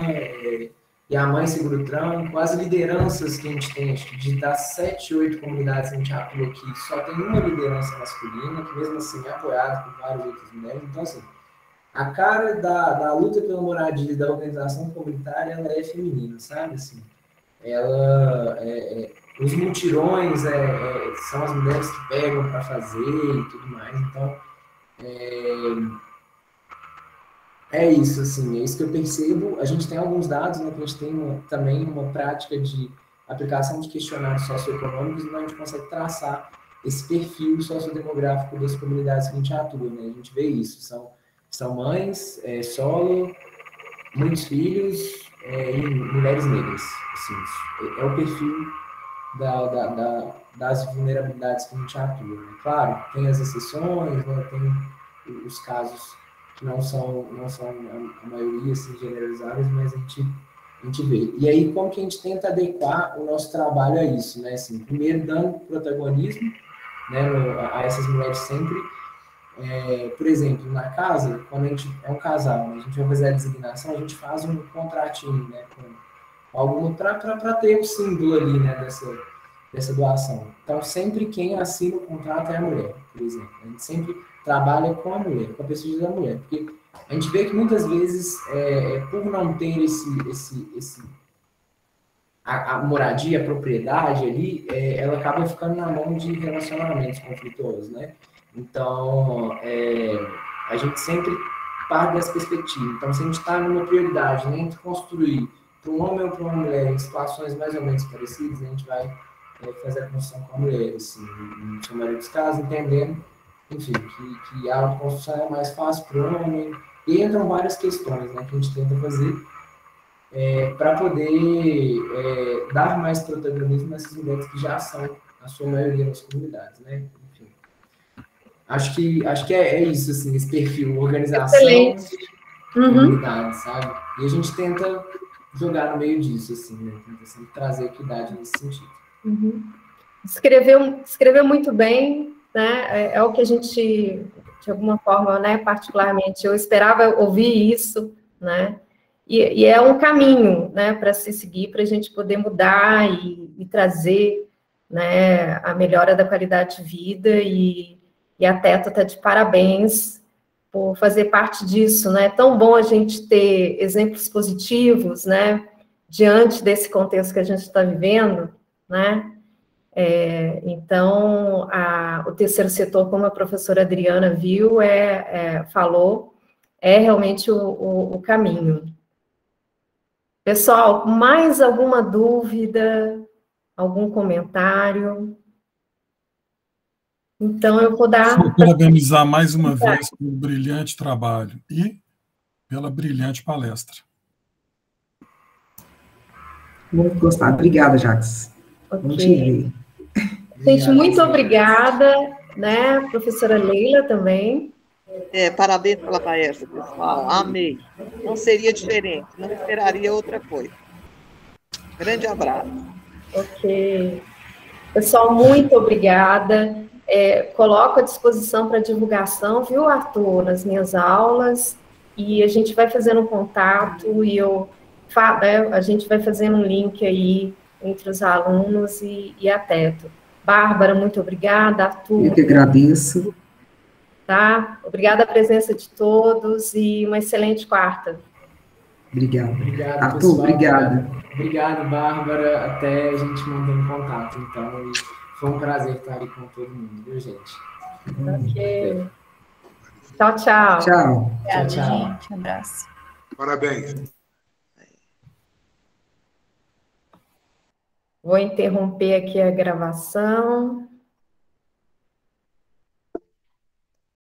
e a mãe segura o tranco. As lideranças que a gente tem, acho que de das 7, 8 comunidades que a gente atua aqui, só tem uma liderança masculina, que mesmo assim é apoiada por várias outras mulheres. Então, assim, a cara da luta pela moradia da organização comunitária, ela é feminina, sabe? Assim, os mutirões são as mulheres que pegam para fazer e tudo mais. Então, é isso, assim, é isso que eu percebo. A gente tem alguns dados, né, que a gente tem também uma prática de aplicação de questionários socioeconômicos, e a gente consegue traçar esse perfil sociodemográfico das comunidades que a gente atua, né? A gente vê isso, são mães, solo, muitos filhos e mulheres negras. Assim, é o perfil das vulnerabilidades que a gente atua, né? Claro, tem as exceções, né, tem os casos que não são a maioria, assim, generalizadas, mas a gente vê. E aí, como que a gente tenta adequar o nosso trabalho a isso, né? Assim, primeiro, dando protagonismo, né, a essas mulheres sempre. Por exemplo, na casa, quando a gente é um casal, né, a gente vai fazer a designação, a gente faz um contratinho, né, com alguma, para ter o símbolo ali, né, dessa doação. Então, sempre quem assina o contrato é a mulher, por exemplo. A gente sempre trabalha com a mulher, com a pesquisa da mulher, porque a gente vê que muitas vezes, por não ter a moradia, a propriedade ali, ela acaba ficando na mão de relacionamentos conflituosos, né? Então, a gente sempre parte dessa perspectiva. Então, se a gente está numa prioridade, né, entre construir para um homem ou para uma mulher em situações mais ou menos parecidas, a gente vai fazer a construção com a mulher, assim, na maioria dos casos, entendendo, enfim, que a autoconstrução é mais fácil para o homem, e entram várias questões, né, que a gente tenta fazer para poder dar mais protagonismo nessas mulheres que já são a sua maioria nas comunidades, né? Enfim. Acho que é isso, assim, esse perfil, organização, comunidade, sabe? E a gente tenta jogar no meio disso, assim, né? Tenta sempre trazer equidade nesse sentido. Escreveu muito bem, né? É o que a gente, de alguma forma, né, particularmente, eu esperava ouvir isso, né? E é um caminho, né, para se seguir, para a gente poder mudar e trazer, né, a melhora da qualidade de vida, e a Teto está de parabéns por fazer parte disso, né? É tão bom a gente ter exemplos positivos, né, diante desse contexto que a gente está vivendo, né? Então, o terceiro setor, como a professora Adriana viu, falou, é realmente o caminho. Pessoal, mais alguma dúvida? Algum comentário? Então, eu vou dar... Vou parabenizar mais uma vez pelo brilhante trabalho e pela brilhante palestra. Muito gostado. Obrigada, Jacques. Ok. Gente, muito obrigada, né? Professora Leila também. Parabéns pela palestra, pessoal. Amei. Não seria diferente, não esperaria outra coisa. Grande abraço. Ok. Pessoal, muito obrigada. Coloco à disposição para divulgação, viu, Arthur, nas minhas aulas, e a gente vai fazendo um contato, e a gente vai fazendo um link aí entre os alunos e a Teto. Bárbara, muito obrigada. Arthur. Eu que agradeço. Tá? Obrigada a presença de todos e uma excelente quarta. Obrigado. Obrigado, Arthur, pessoal. obrigado. Obrigado, Bárbara. Até a gente mantendo contato. Então, foi um prazer estar aí com todo mundo, viu, gente? Ok. Tchau, tchau. Tchau. Obrigada, gente. Um abraço. Parabéns. Vou interromper aqui a gravação.